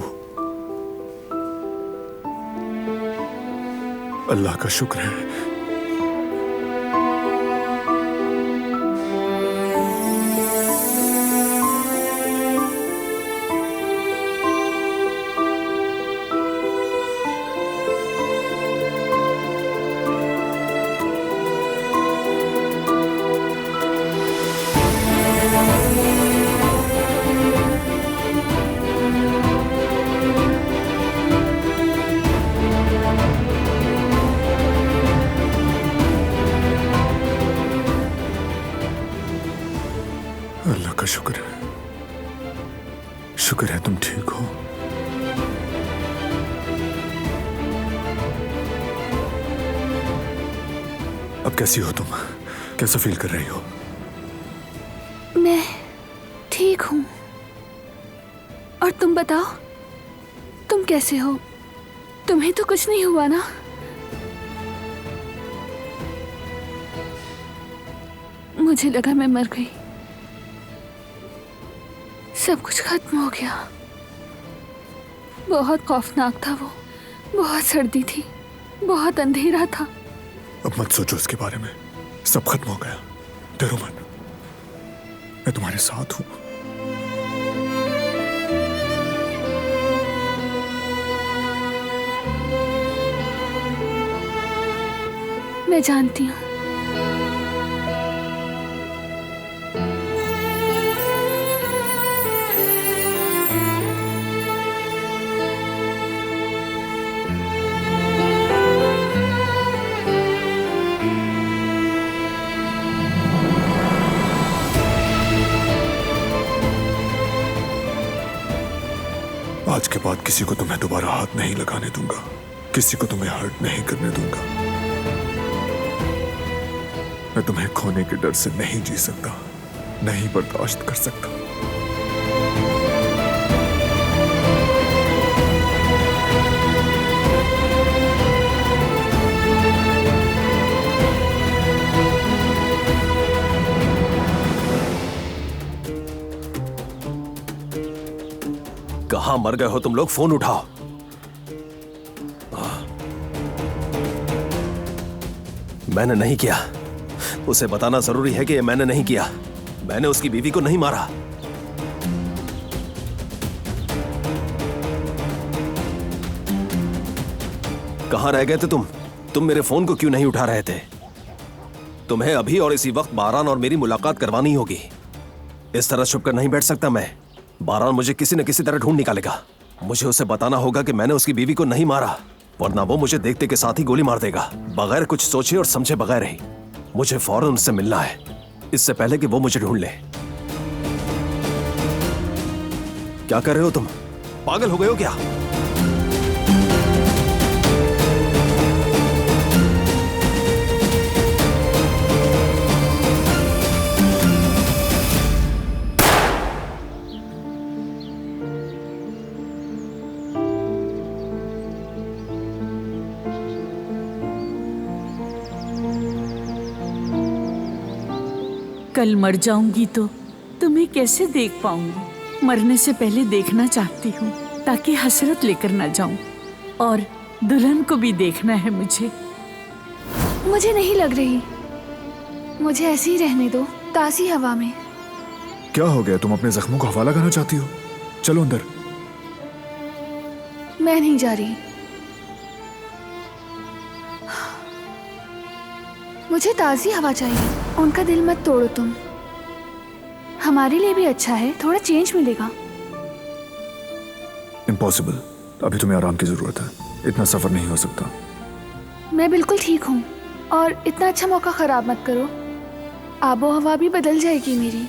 अल्लाह का शुक्र है। अल्लाह का शुक्र है, शुक्र है तुम ठीक हो। अब कैसी हो तुम? कैसा फील कर रही हो? मैं ठीक हूं। और तुम बताओ, तुम कैसे हो? तुम्हें तो कुछ नहीं हुआ ना? मुझे लगा मैं मर गई, सब कुछ खत्म हो गया। बहुत खौफनाक था वो, बहुत सर्दी थी, बहुत अंधेरा था। अब मत सोचो इसके बारे में, सब खत्म हो गया। डरो मत, मैं तुम्हारे साथ हूं। मैं जानती हूं। आज के बाद किसी को तुम्हें दोबारा हाथ नहीं लगाने दूंगा, किसी को तुम्हें हर्ट नहीं करने दूंगा। मैं तुम्हें खोने के डर से नहीं जी सकता, नहीं बर्दाश्त कर सकता। कहां मर गए हो तुम लोग? फोन उठाओ। मैंने नहीं किया। उसे बताना जरूरी है कि ये मैंने नहीं किया। मैंने उसकी बीवी को नहीं मारा। कहां रह गए थे तुम? तुम मेरे फोन को क्यों नहीं उठा रहे थे? तुम्हें अभी और इसी वक्त बारान और मेरी मुलाकात करवानी होगी। इस तरह छुप कर नहीं बैठ सकता मैं। बारान मुझे किसी न किसी तरह ढूंढ निकालेगा। मुझे उसे बताना होगा कि मैंने उसकी बीवी को नहीं मारा, वरना वो मुझे देखते के साथ ही गोली मार देगा, बगैर कुछ सोचे और समझे बगैर ही। मुझे फौरन उससे मिलना है, इससे पहले कि वो मुझे ढूंढ ले। क्या कर रहे हो तुम? पागल हो गए हो क्या? कल मर जाऊंगी तो तुम्हें कैसे देख पाऊंगी? मरने से पहले देखना चाहती हूँ ताकि हसरत लेकर ना जाऊं, और दुल्हन को भी देखना है मुझे। मुझे नहीं लग रही, मुझे ऐसे ही रहने दो, ताज़ी हवा में। क्या हो गया? तुम अपने जख्मों को हवाला करना चाहती हो? चलो अंदर। मैं नहीं जा रही। मुझे ताज़ी हवा चाहिए। उनका दिल मत तोड़ो तुम, हमारे लिए भी अच्छा है, थोड़ा चेंज मिलेगा। इम्पॉसिबल, अभी तुम्हें आराम की जरूरत है, इतना सफर नहीं हो सकता। मैं बिल्कुल ठीक हूँ, और इतना अच्छा मौका खराब मत करो। आबो हवा भी बदल जाएगी मेरी,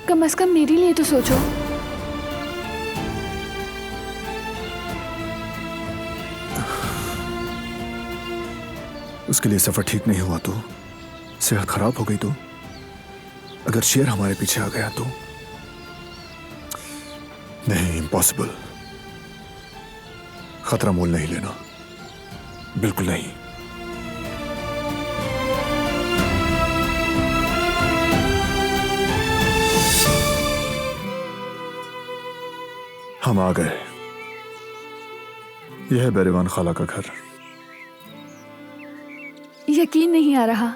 कम से कम मेरे लिए तो सोचो। उसके लिए सफर ठीक नहीं हुआ तो, सेहत खराब हो गई तो, अगर शेर हमारे पीछे आ गया तो? नहीं, इम्पॉसिबल। खतरा मोल नहीं लेना, बिल्कुल नहीं। हम आ गए। यह है बेरीवान खाला का घर। यकीन नहीं आ रहा,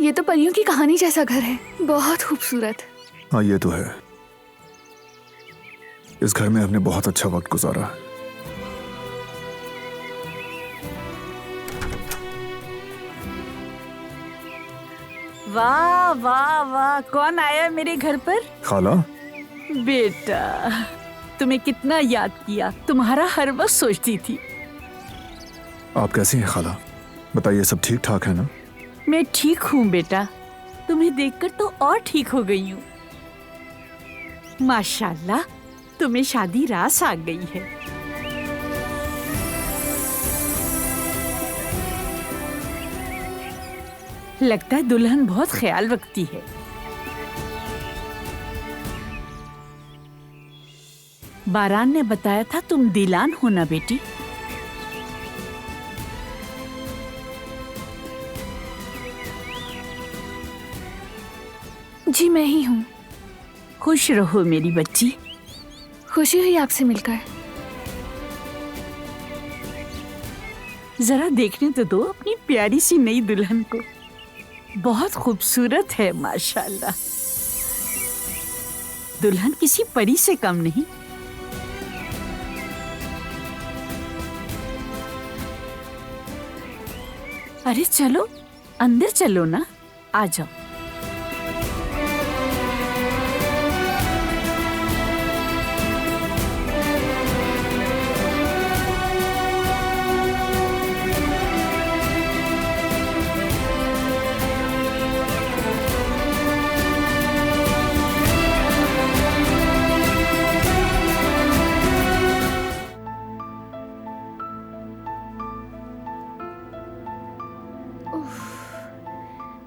ये तो परियों की कहानी जैसा घर है, बहुत खूबसूरत। हाँ ये तो है। इस घर में हमने बहुत अच्छा वक्त गुजारा है। वाह वाह वाह, कौन आया मेरे घर पर? खाला। बेटा, तुम्हें कितना याद किया, तुम्हारा हर वक्त सोचती थी। आप कैसी हैं खाला? बताइए, सब ठीक ठाक है ना? मैं ठीक हूँ बेटा, तुम्हें देखकर तो और ठीक हो गई हूँ। माशाल्लाह, तुम्हें शादी रास आ गई है। लगता है दुल्हन बहुत ख्याल रखती है। बारान ने बताया था तुम दिलान हो ना बेटी? जी मैं ही हूँ। खुश रहो मेरी बच्ची। खुशी हुई आपसे मिलकर। जरा देखने तो दो अपनी प्यारी सी नई दुल्हन को, बहुत खूबसूरत है माशाल्लाह। दुल्हन किसी परी से कम नहीं। अरे चलो अंदर चलो ना, आ जाओ।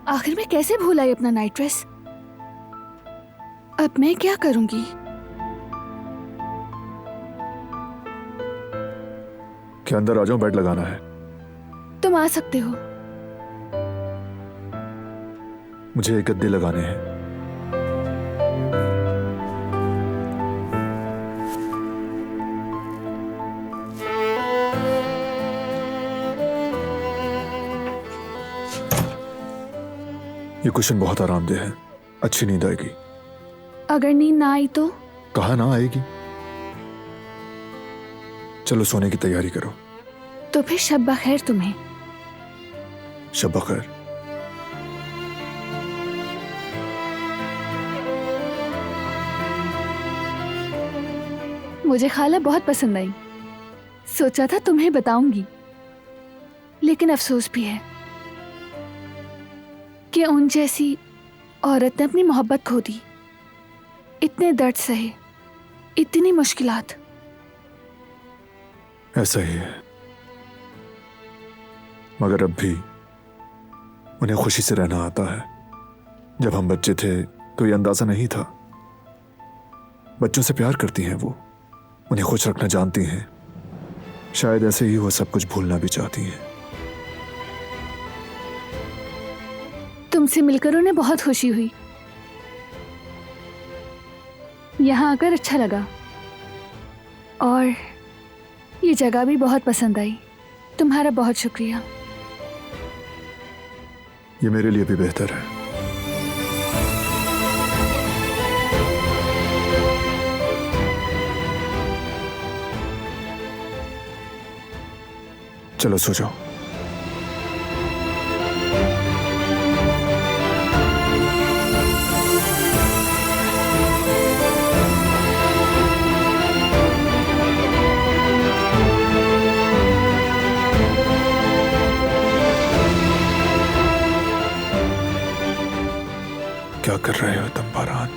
आखिर मैं कैसे भूल आई अपना नाइट ड्रेस? अब मैं क्या करूंगी? क्या अंदर आ जाऊं? बेड लगाना है। तुम आ सकते हो। मुझे एक गद्दे लगाने हैं। ये कुशन बहुत आरामदेह है, अच्छी नींद आएगी। अगर नींद ना आई तो? कहा ना आएगी। चलो सोने की तैयारी करो। तो फिर शब बखैर तुम्हें। शब बखैर। मुझे खाला बहुत पसंद आई। सोचा था तुम्हें बताऊंगी, लेकिन अफसोस भी है कि उन जैसी औरत ने अपनी मोहब्बत खो दी। इतने दर्द सहे, इतनी मुश्किलात। ऐसा ही है, मगर अब भी उन्हें खुशी से रहना आता है। जब हम बच्चे थे तो ये अंदाजा नहीं था। बच्चों से प्यार करती हैं वो, उन्हें खुश रखना जानती हैं। शायद ऐसे ही वो सब कुछ भूलना भी चाहती हैं। तुमसे मिलकर उन्हें बहुत खुशी हुई। यहाँ आकर अच्छा लगा और ये जगह भी बहुत पसंद आई। तुम्हारा बहुत शुक्रिया। ये मेरे लिए भी बेहतर है। चलो सो जाओ। क्या कर रहे हो तुम बारान?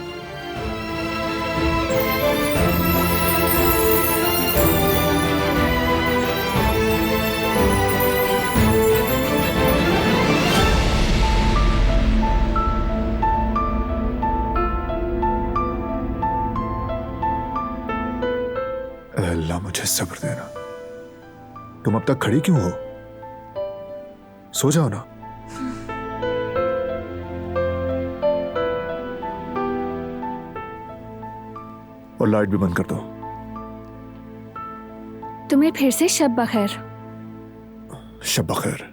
अल्लाह मुझे सब्र देना। तुम अब तक खड़ी क्यों हो? सो जाओ ना। और लाइट भी बंद कर दो। तुम्हें फिर से शब बखैर। शब बखैर।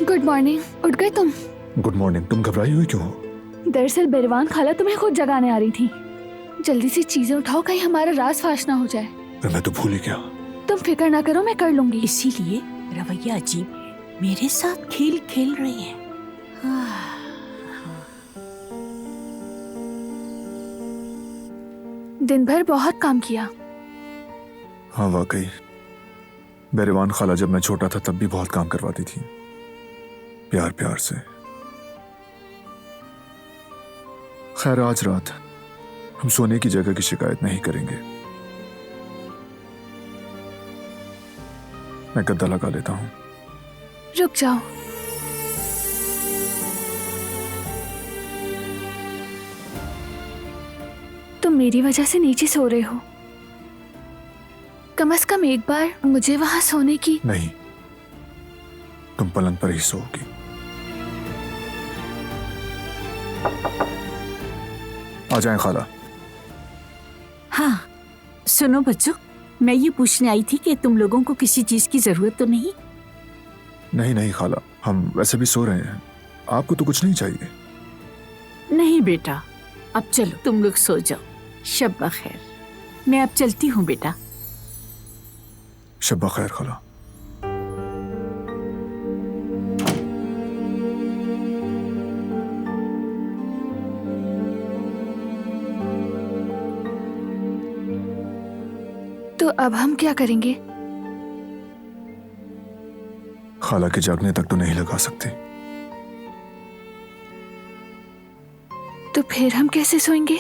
Good morning. उठ गए तुम? Good morning. तुम घबराई हुई क्यों हो? दरअसल बेरवान खाला तुम्हें खुद जगाने आ रही थी। जल्दी से चीजें उठाओ, कहीं हमारा राज फाश ना हो जाए। मैं तो भूल ही गया। तुम फिक्र ना करो, मैं कर लूंगी। इसीलिए रवैया अजीब है। मेरे साथ खेल खेल रही है। दिन भर बहुत काम किया। हाँ वाकई, बेरवान खाला जब मैं छोटा था तब भी बहुत काम करवाती थी, प्यार प्यार से। खैर आज रात हम सोने की जगह की शिकायत नहीं करेंगे। मैं गद्दा लगा लेता हूं। रुक जाओ। तुम मेरी वजह से नीचे सो रहे हो, कम से कम एक बार मुझे वहां सोने की। नहीं, तुम पलंग पर ही सोओगी। आ जाएं खाला। हाँ सुनो बच्चों, मैं ये पूछने आई थी कि तुम लोगों को किसी चीज की जरूरत तो नहीं? नहीं नहीं खाला, हम वैसे भी सो रहे हैं, आपको तो कुछ नहीं चाहिए। नहीं बेटा, अब चलो तुम लोग सो जाओ। शब बखैर। मैं अब चलती हूँ बेटा। शब बखैर खाला। तो अब हम क्या करेंगे? खाला के जागने तक तो नहीं लगा सकते। तो फिर हम कैसे सोएंगे?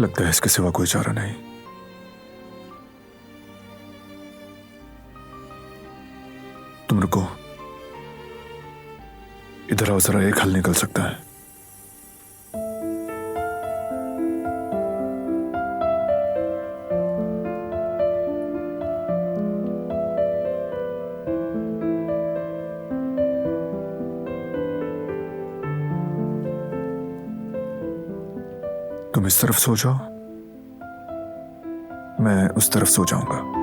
लगता है इसके सिवा कोई चारा नहीं। तुम रुको, इधर आओ, जरा एक हल निकल सकता है। तुम इस तरफ सो जाओ, मैं उस तरफ सो जाऊंगा।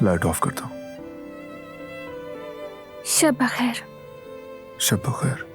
लाइट ऑफ कर दो। शब बखैर। शब बखैर।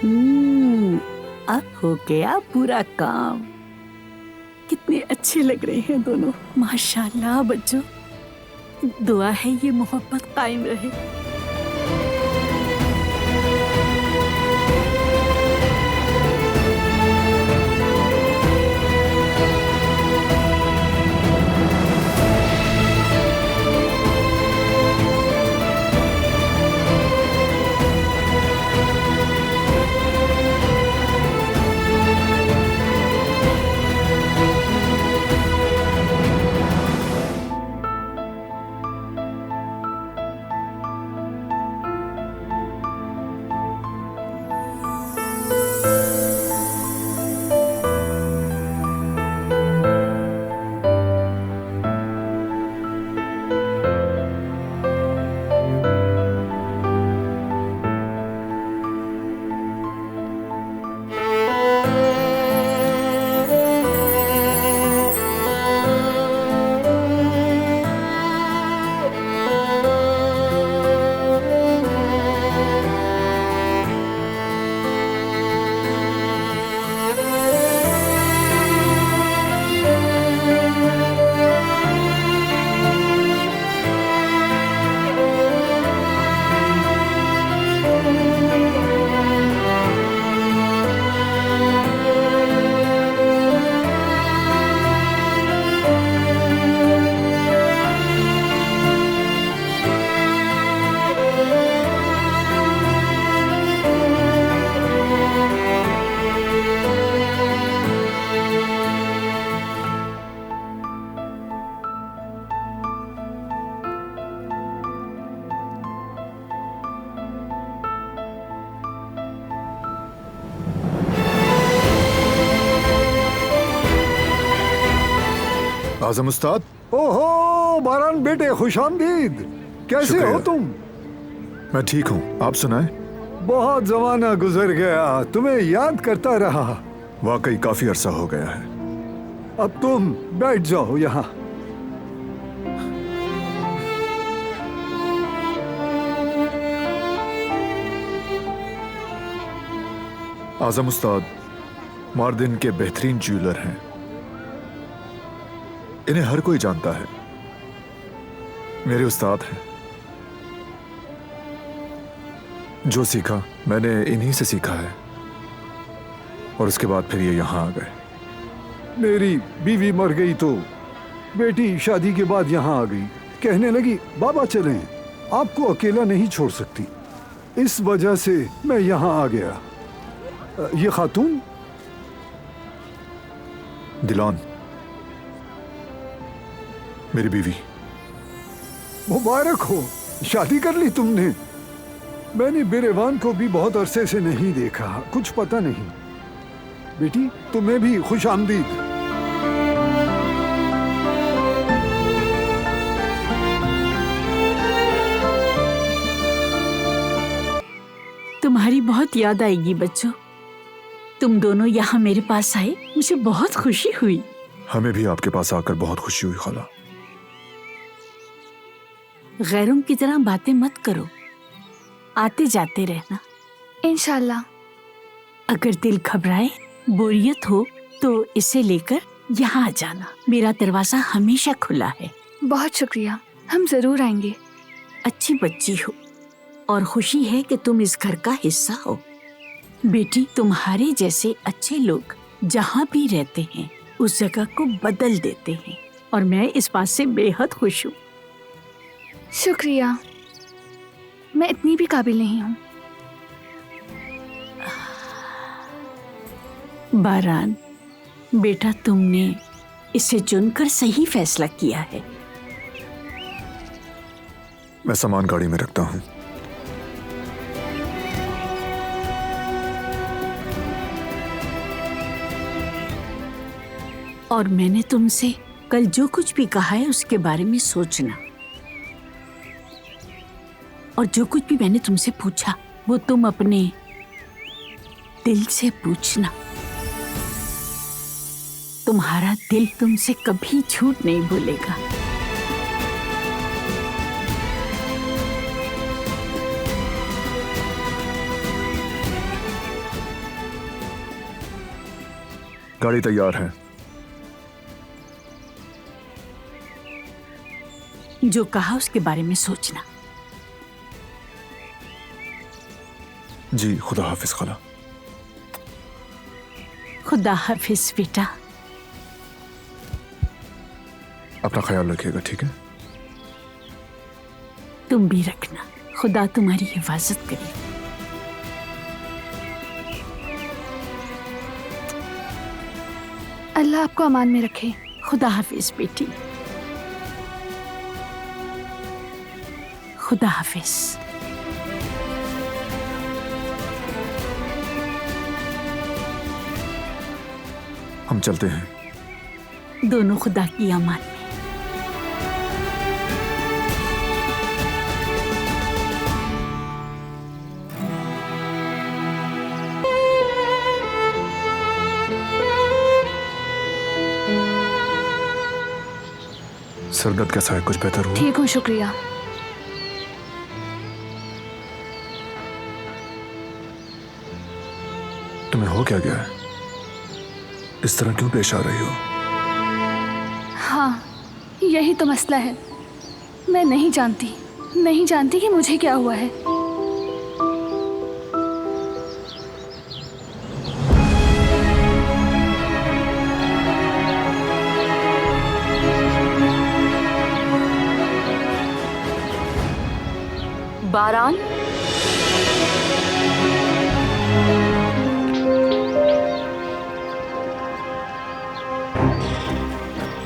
अब हो गया पूरा काम। कितने अच्छे लग रहे हैं दोनों, माशाल्लाह। बच्चों, दुआ है ये मोहब्बत कायम रहे। आजम उस्ताद। ओहो बारान बेटे, खुशामदीद। कैसे हो तुम? मैं ठीक हूँ, आप सुनाएं। बहुत जमाना गुजर गया, तुम्हें याद करता रहा। वाकई काफी अरसा हो गया है। अब तुम बैठ जाओ यहाँ। आजम उस्ताद मार्दिन के बेहतरीन ज्वेलर हैं। इन्हें हर कोई जानता है, मेरे उस्ताद हैं। जो सीखा मैंने इन्हीं से सीखा है, और उसके बाद फिर ये यहाँ आ गए। मेरी बीवी मर गई तो बेटी शादी के बाद यहाँ आ गई। कहने लगी बाबा चलें, आपको अकेला नहीं छोड़ सकती। इस वजह से मैं यहाँ आ गया। ये खातून दिलान, मेरी बीवी। मुबारक हो, शादी कर ली तुमने। मैंने बिरेवान को भी बहुत अरसे से नहीं देखा, कुछ पता नहीं। बेटी तुम्हें भी खुश आमदीद। तुम्हारी बहुत याद आएगी बच्चों। तुम दोनों यहाँ मेरे पास आए, मुझे बहुत खुशी हुई। हमें भी आपके पास आकर बहुत खुशी हुई खाला। गैरों की तरह बातें मत करो, आते जाते रहना। इंशाल्लाह। अगर दिल घबराए, बोरियत हो तो इसे लेकर यहाँ आ जाना। मेरा दरवाजा हमेशा खुला है। बहुत शुक्रिया, हम जरूर आएंगे। अच्छी बच्ची हो और खुशी है कि तुम इस घर का हिस्सा हो। बेटी, तुम्हारे जैसे अच्छे लोग जहाँ भी रहते हैं उस जगह को बदल देते हैं, और मैं इस बात से बेहद खुश हूँ। शुक्रिया, मैं इतनी भी काबिल नहीं हूँ। बारान बेटा, तुमने इसे चुनकर सही फैसला किया है। मैं सामान गाड़ी में रखता हूँ। और मैंने तुमसे कल जो कुछ भी कहा है उसके बारे में सोचना, और जो कुछ भी मैंने तुमसे पूछा वो तुम अपने दिल से पूछना। तुम्हारा दिल तुमसे कभी झूठ नहीं बोलेगा। गाड़ी तैयार है। जो कहा उसके बारे में सोचना। जी, खुदा हाफिज खाला। खुदा हाफिज बेटा। अपना ख्याल रखिएगा, ठीक है? तुम भी रखना। खुदा तुम्हारी हिफाजत करे। अल्लाह आपको अमान में रखे। खुदा हाफिज बेटी। खुदा हाफिज। हम चलते हैं। दोनों खुदा की अमान में। सरदर्द कैसा है? कुछ बेहतर हुआ? ठीक हूँ, शुक्रिया। तुम्हें हो क्या गया है? इस तरह क्यों पेश आ रही हो? हाँ, यही तो मसला है। मैं नहीं जानती कि मुझे क्या हुआ है। बारान,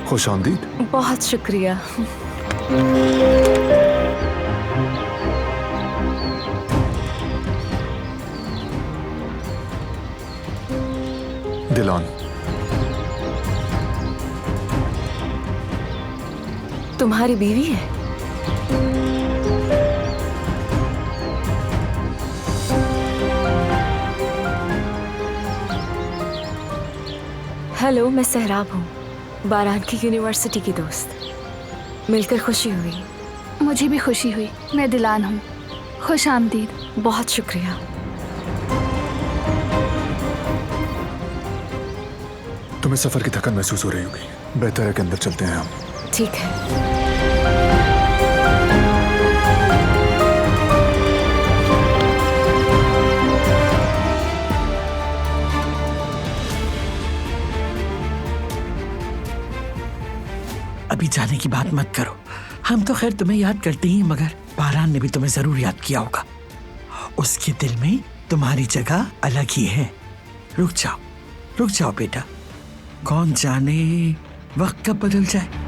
खुश आमदीद। बहुत शुक्रिया। दिलान, तुम्हारी बीवी है? हेलो, मैं सहराब हूँ, बारान की यूनिवर्सिटी की दोस्त। मिलकर खुशी हुई। मुझे भी खुशी हुई। मैं दिलान हूँ। खुश आमदीद। बहुत शुक्रिया। तुम्हें सफर की थकान महसूस हो रही होगी। बेहतर है कि अंदर चलते हैं हम। ठीक है। अभी जाने की बात मत करो। हम तो खैर तुम्हें याद करते ही, मगर बारान ने भी तुम्हें जरूर याद किया होगा। उसके दिल में तुम्हारी जगह अलग ही है। रुक जाओ बेटा। कौन जाने वक्त कब बदल जाए।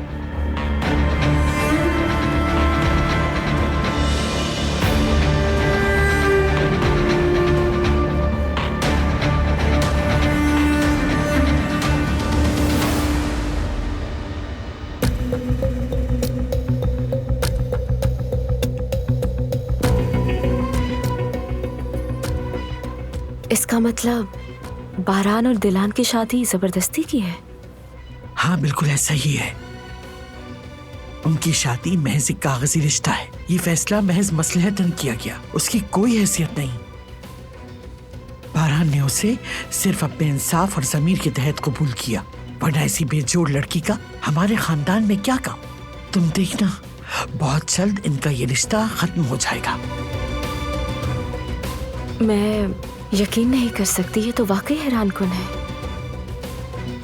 इसका मतलब बारान और दिलान की शादी जबरदस्ती की है? हाँ, बिल्कुल ऐसा ही है। उनकी शादी महज एक कागजी रिश्ता है। ये फैसला महज मसलहतन किया गया। उसकी कोई हैसियत नहीं। बारान ने उसे सिर्फ अपने इंसाफ और ज़मीर के तहत कबूल किया, वरना ऐसी बेजोड़ लड़की का हमारे खानदान में क्या काम। तुम देखना, बहुत जल्द इनका ये रिश्ता खत्म हो जाएगा। मैं यकीन नहीं कर सकती। ये तो वाकई हैरानकुन है।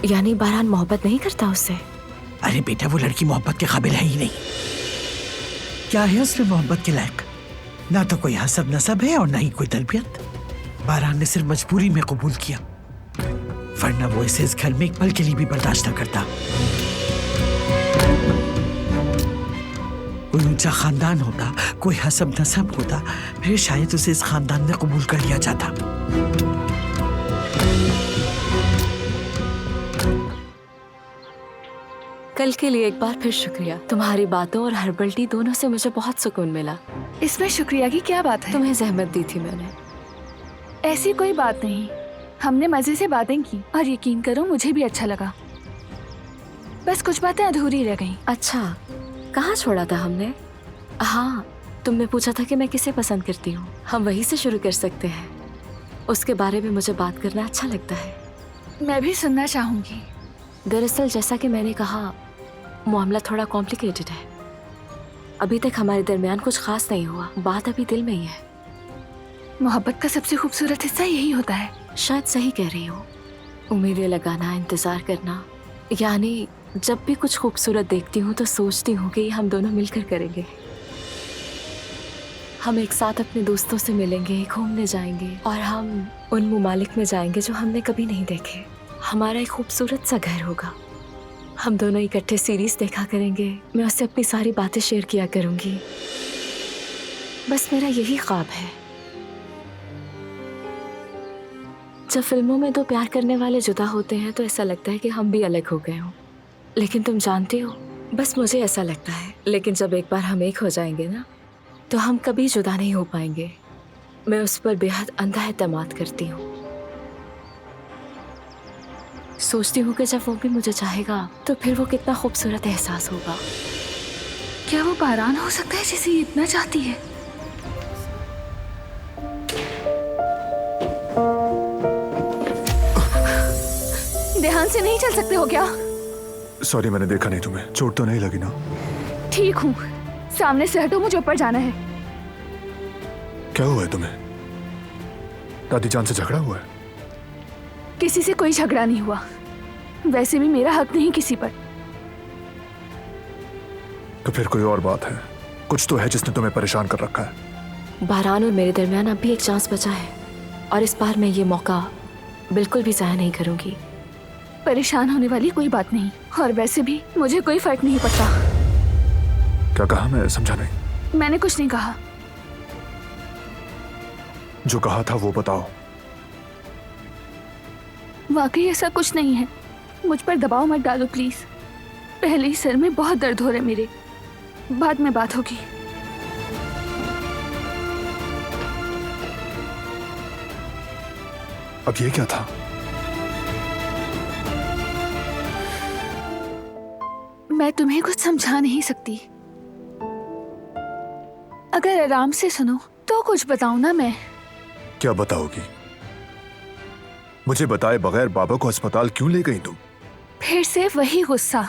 यानी बारान मोहब्बत नहीं करता उससे? अरे बेटा, वो लड़की मोहब्बत के काबिल है ही नहीं। क्या है उसमें मोहब्बत के लायक? ना तो कोई हसब नसब है और ना ही कोई तरबियत। बारान ने सिर्फ मजबूरी में कबूल किया, वरना वो इसे इस घर में एक पल के लिए भी बर्दाश्त न करता। कोई ऊंचा खानदान होता, कोई हसब नसब होता, फिर शायद उसे इस खानदान में कबूल कर लिया जाता। कल के लिए एक बार फिर शुक्रिया। तुम्हारी बातों और हर्बल टी दोनों से मुझे बहुत सुकून मिला। इसमें शुक्रिया की क्या बात है? तुम्हें जहमत दी थी मैंने। ऐसी कोई बात नहीं। हमने मजे से बातें की और यकीन करो मुझे भी अच्छा लगा। बस कुछ बातें अधूरी रह गईं। अच्छा, कहाँ छोड़ा था हमने? हाँ, तुमने पूछा था कि मैं किसे पसंद करती हूँ। हम वहीं से शुरू कर सकते हैं। उसके बारे में मुझे बात करना अच्छा लगता है। मैं भी सुनना चाहूंगी। दरअसल जैसा कि मैंने कहा, मामला थोड़ा कॉम्प्लिकेटेड है। अभी तक हमारे दरमियान कुछ खास नहीं हुआ, बात अभी दिल में ही है। मोहब्बत का सबसे खूबसूरत हिस्सा यही होता है। शायद सही कह रही हो। उम्मीदें लगाना, इंतजार करना, यानी जब भी कुछ खूबसूरत देखती हूँ तो सोचती हूँ कि हम दोनों मिलकर करेंगे। हम एक साथ अपने दोस्तों से मिलेंगे, घूमने जाएंगे और हम उन ममालिक में जाएंगे जो हमने कभी नहीं देखे। हमारा एक खूबसूरत सा घर होगा। हम दोनों इकट्ठे सीरीज देखा करेंगे। मैं उससे अपनी सारी बातें शेयर किया करूंगी। बस मेरा यही ख्वाब है। जब फिल्मों में दो प्यार करने वाले जुदा होते हैं तो ऐसा लगता है कि हम भी अलग हो गए हों। लेकिन तुम जानती हो, बस मुझे ऐसा लगता है, लेकिन जब एक बार हम एक हो जाएंगे ना, तो हम कभी जुदा नहीं हो पाएंगे। मैं उस पर बेहद अंधा एतमाद करती हूँ। सोचती हूँ कि जब वो भी मुझे चाहेगा तो फिर वो कितना खूबसूरत एहसास होगा। क्या वो पारान हो सकता है जिसे ये इतना चाहती है? ध्यान से नहीं चल सकते हो क्या? सॉरी, मैंने देखा नहीं तुम्हें। चोट तो नहीं लगी ना? ठीक हूँ, सामने से हटो, मुझे ऊपर जाना है। क्या हुआ है तुम्हें? दादी जान से झगड़ा हुआ है? किसी से कोई झगड़ा नहीं हुआ। वैसे भी मेरा हक नहीं किसी पर। तो फिर कोई और बात है? कुछ तो है जिसने तुम्हें परेशान कर रखा है। बारान और मेरे दरमियान अब भी एक चांस बचा है और इस बार मैं ये मौका बिल्कुल भी ज़ाया नहीं करूंगी। परेशान होने वाली कोई बात नहीं, और वैसे भी मुझे कोई फर्क नहीं पड़ता। क्या कहा? मैं समझा नहीं। मैंने कुछ नहीं कहा। जो कहा था वो बताओ। वाकई ऐसा कुछ नहीं है। मुझ पर दबाव मत डालो प्लीज। पहले ही सर में बहुत दर्द हो रहा है मेरे। बाद में बात होगी। अब ये क्या था? मैं तुम्हें कुछ समझा नहीं सकती। अगर आराम से सुनो तो कुछ बताऊं ना मैं। क्या बताओगी? मुझे बताए बगैर बाबा को अस्पताल क्यों ले गई तुम? फिर से वही गुस्सा।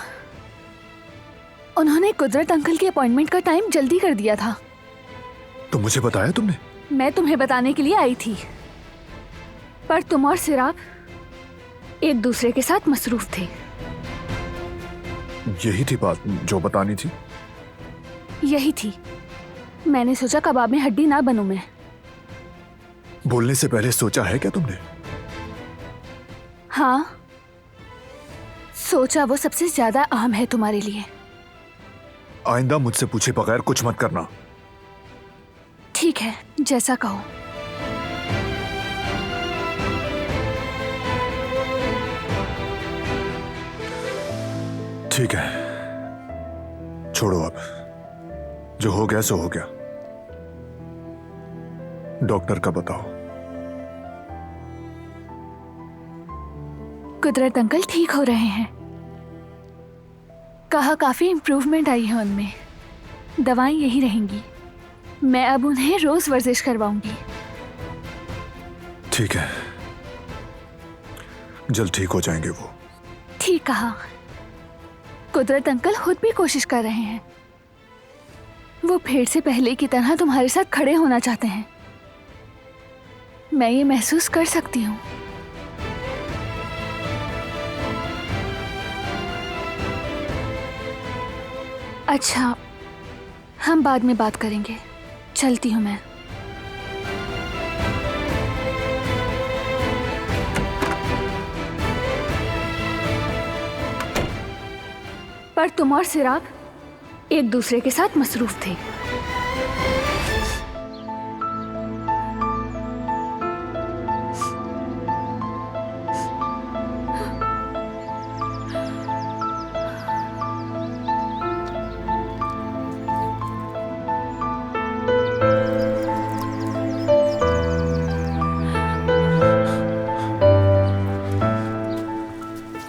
उन्होंने कुदरत अंकल की अपॉइंटमेंट का टाइम जल्दी कर दिया था। तो मुझे बताया तुमने? मैं तुम्हें बताने के लिए आई थी, पर तुम और सिराब एक दूसरे के साथ मसरूफ थे। यही थी बात जो बतानी थी? यही थी। मैंने सोचा कबाब में हड्डी ना बनूं मैं। बोलने से पहले सोचा है क्या तुमने? हाँ, सोचा। वो सबसे ज्यादा अहम है तुम्हारे लिए। आइंदा मुझसे पूछे बगैर कुछ मत करना। ठीक है, जैसा कहो। ठीक है, छोड़ो अब। जो हो गया सो हो गया। डॉक्टर का बताओ। कुदरत अंकल ठीक हो रहे हैं। कहा काफी इम्प्रूवमेंट आई है उनमें। दवाएं यही रहेंगी। मैं अब उन्हें रोज वर्जिश करवाऊंगी। ठीक है, जल्द ठीक हो जाएंगे वो। ठीक कहा। कुदरत अंकल खुद भी कोशिश कर रहे हैं। वो फिर से पहले की तरह तुम्हारे साथ खड़े होना चाहते हैं। मैं ये महसूस कर सकती हूँ। अच्छा, हम बाद में बात करेंगे। चलती हूँ मैं। पर तुम और सिराग एक दूसरे के साथ मसरूफ थे।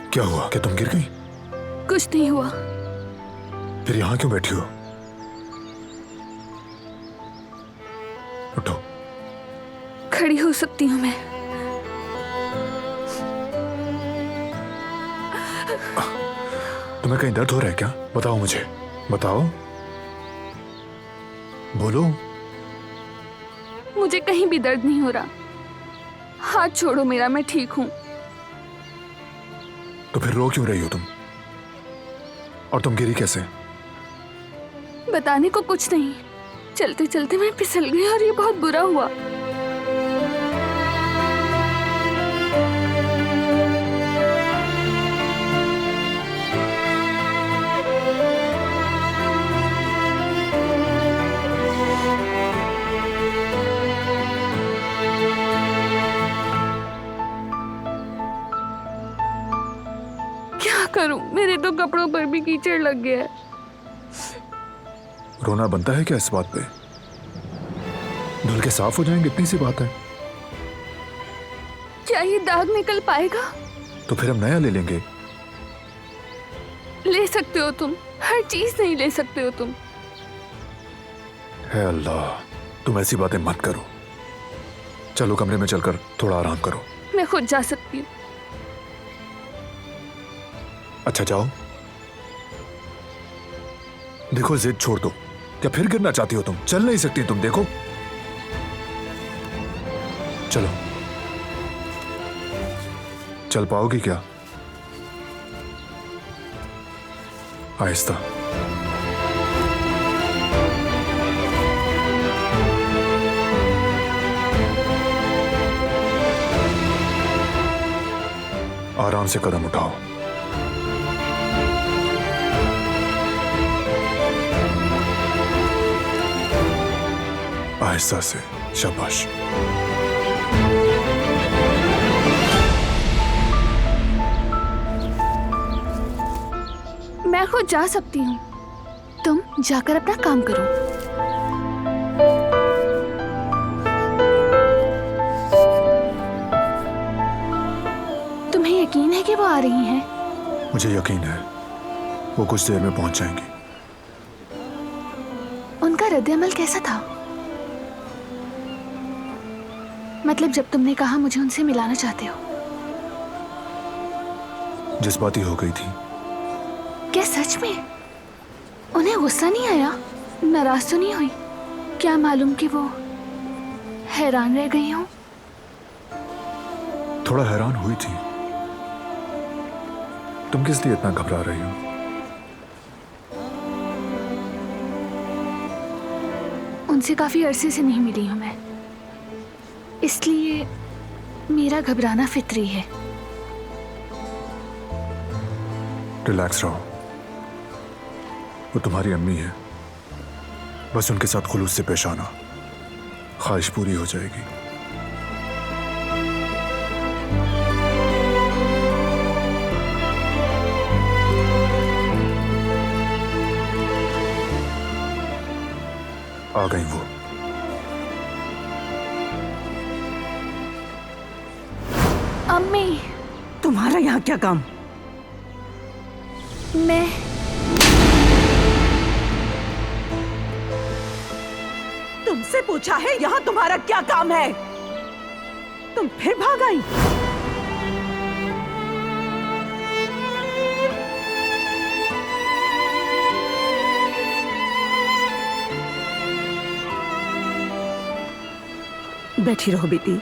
क्या हुआ? क्या तुम गिर गई? कुछ नहीं हुआ। फिर यहां क्यों बैठी हो? उठो। खड़ी हो सकती हूँ मैं? तुम्हें कहीं दर्द हो रहा है क्या? बताओ मुझे, बताओ, बोलो। मुझे कहीं भी दर्द नहीं हो रहा। हाथ छोड़ो मेरा, मैं ठीक हूं। तो फिर रो क्यों रही हो तुम? और तुम गिरी कैसे? बताने को कुछ नहीं, चलते चलते मैं फिसल गई और ये बहुत बुरा हुआ। क्या करूं, मेरे तो कपड़ों पर भी कीचड़ लग गया है। रोना बनता है क्या इस बात पे? धुल के साफ हो जाएंगे, इतनी सी बात है। क्या ये दाग निकल पाएगा? तो फिर हम नया ले लेंगे। ले सकते हो तुम, हर चीज नहीं ले सकते हो तुम। है अल्लाह, तुम ऐसी बातें मत करो। चलो कमरे में चलकर थोड़ा आराम करो। मैं खुद जा सकती हूँ। अच्छा जाओ। देखो जिद छोड़ दो। क्या फिर गिरना चाहती हो तुम? चल नहीं सकती तुम, देखो। चलो। चल पाओगी क्या? आहिस्ता। आराम से कदम उठाओ। आहिस्ता से, शाबाश। मैं खुद जा सकती हूँ, तुम जाकर अपना काम करो। तुम्हें यकीन है कि वो आ रही हैं? मुझे यकीन है वो कुछ देर में पहुंच जाएंगी। उनका रद्द-ए-अमल कैसा था? मतलब जब तुमने कहा मुझे उनसे मिलाना चाहते हो। जज्बाती हो गई थी। क्या सच में? उन्हें गुस्सा नहीं आया? नाराज तो नहीं हुई? क्या मालूम कि वो हैरान रह गई हूं। थोड़ा हैरान हुई थी। तुम किस लिए इतना घबरा रही हो? उनसे काफी अरसे से नहीं मिली हूं मैं, इसलिए मेरा घबराना फितरी है। रिलैक्स रहो, वो तुम्हारी अम्मी है। बस उनके साथ खुलूस से पेश आना, ख्वाहिश पूरी हो जाएगी। आ गई वो। अम्मी, तुम्हारा यहाँ क्या काम? मैं तुमसे पूछा है यहाँ तुम्हारा क्या काम है? तुम फिर भाग आई? बैठी रहो बेटी।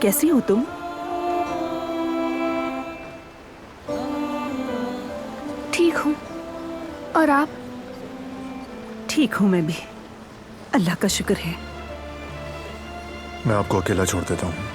कैसी हो तुम? ठीक हूँ, और आप? ठीक हूं मैं भी, अल्लाह का शुक्र है। मैं आपको अकेला छोड़ देता हूँ।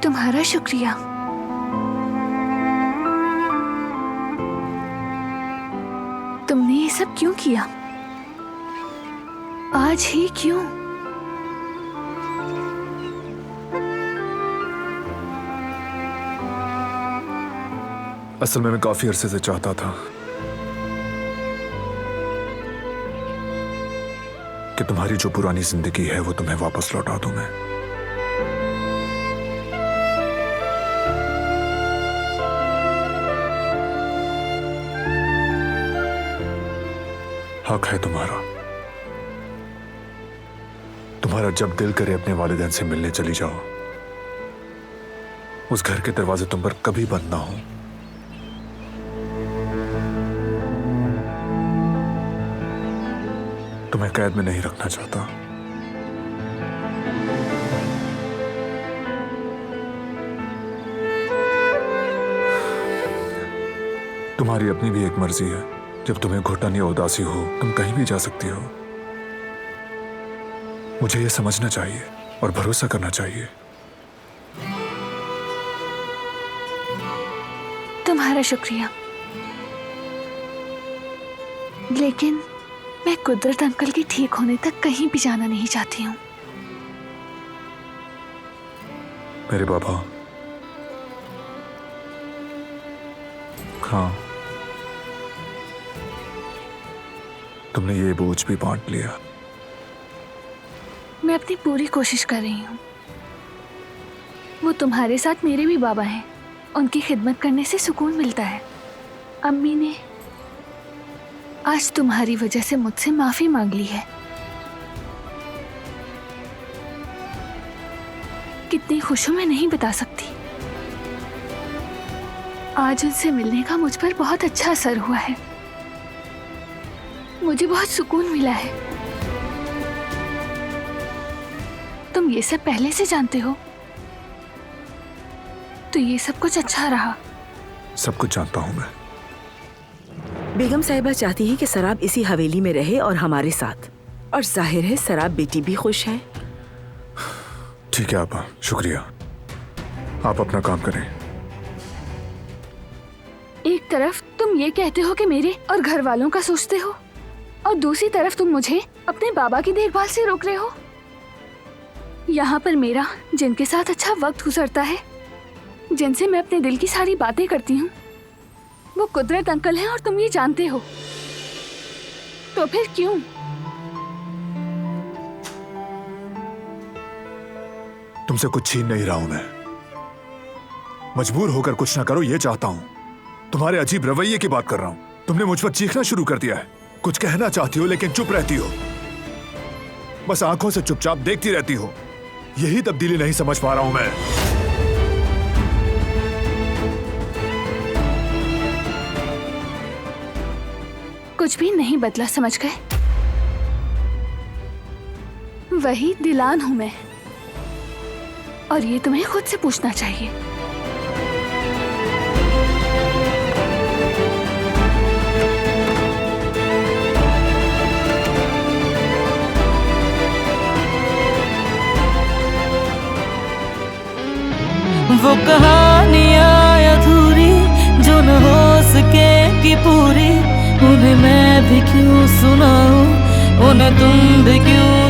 तुम्हारा शुक्रिया। तुमने ये सब क्यों किया? आज ही क्यों? असल में मैं काफी अरसे से चाहता था कि तुम्हारी जो पुरानी जिंदगी है वो तुम्हें वापस लौटा दूं मैं। हक है तुम्हारा जब दिल करे अपने वालिदैन से मिलने चली जाओ। उस घर के दरवाजे तुम पर कभी बंद ना हो। तुम्हें कैद में नहीं रखना चाहता। तुम्हारी अपनी भी एक मर्जी है। जब तुम्हें घुटन या उदासी हो तुम कहीं भी जा सकती हो। मुझे यह समझना चाहिए और भरोसा करना चाहिए। तुम्हारा शुक्रिया, लेकिन मैं कुदरत अंकल के ठीक होने तक कहीं भी जाना नहीं चाहती हूँ। मेरे बाबा, हाँ, तुमने ये बोझ भी बांट लिया। मैं अपनी पूरी कोशिश कर रही हूँ। वो तुम्हारे साथ मेरे भी बाबा हैं। उनकी खिदमत करने से सुकून मिलता है। अम्मी ने आज तुम्हारी वजह से मुझसे माफी मांग ली है। कितनी खुश हूं मैं नहीं बता सकती। आज उनसे मिलने का मुझ पर बहुत अच्छा असर हुआ है। मुझे बहुत सुकून मिला है। तुम ये सब पहले से जानते हो, तो ये सब कुछ अच्छा रहा। सब कुछ जानता हूं मैं। बेगम साहिबा चाहती है कि सराब इसी हवेली में रहे और हमारे साथ, और जाहिर है सराब बेटी भी खुश है। ठीक है आपा, शुक्रिया। आप अपना काम करें। एक तरफ तुम ये कहते हो कि मेरे और घर वालों का सोचते हो, और दूसरी तरफ तुम मुझे अपने बाबा की देखभाल से रोक रहे हो। यहाँ पर मेरा जिनके साथ अच्छा वक्त गुजरता है, जिनसे मैं अपने दिल की सारी बातें करती हूँ, वो कुदरत अंकल हैं और तुम ये जानते हो। तो फिर क्यों? तुमसे कुछ छीन नहीं रहा हूं मैं। मजबूर होकर कुछ ना करो ये चाहता हूं। तुम्हारे अजीब रवैये की बात कर रहा हूं। तुमने मुझ पर चीखना शुरू कर दिया है। कुछ कहना चाहती हो लेकिन चुप रहती हो। बस आंखों से चुपचाप देखती रहती हो। यही तब्दीली नहीं समझ पा रहा हूं मैं। कुछ भी नहीं बदला, समझ गए? वही दिलान हूं मैं, और ये तुम्हें खुद से पूछना चाहिए। वो कहानियाँ अधूरी जो न हो सके कि पूरी, उन्हें मैं भी क्यों सुनाऊं, उन्हें तुम भी क्यों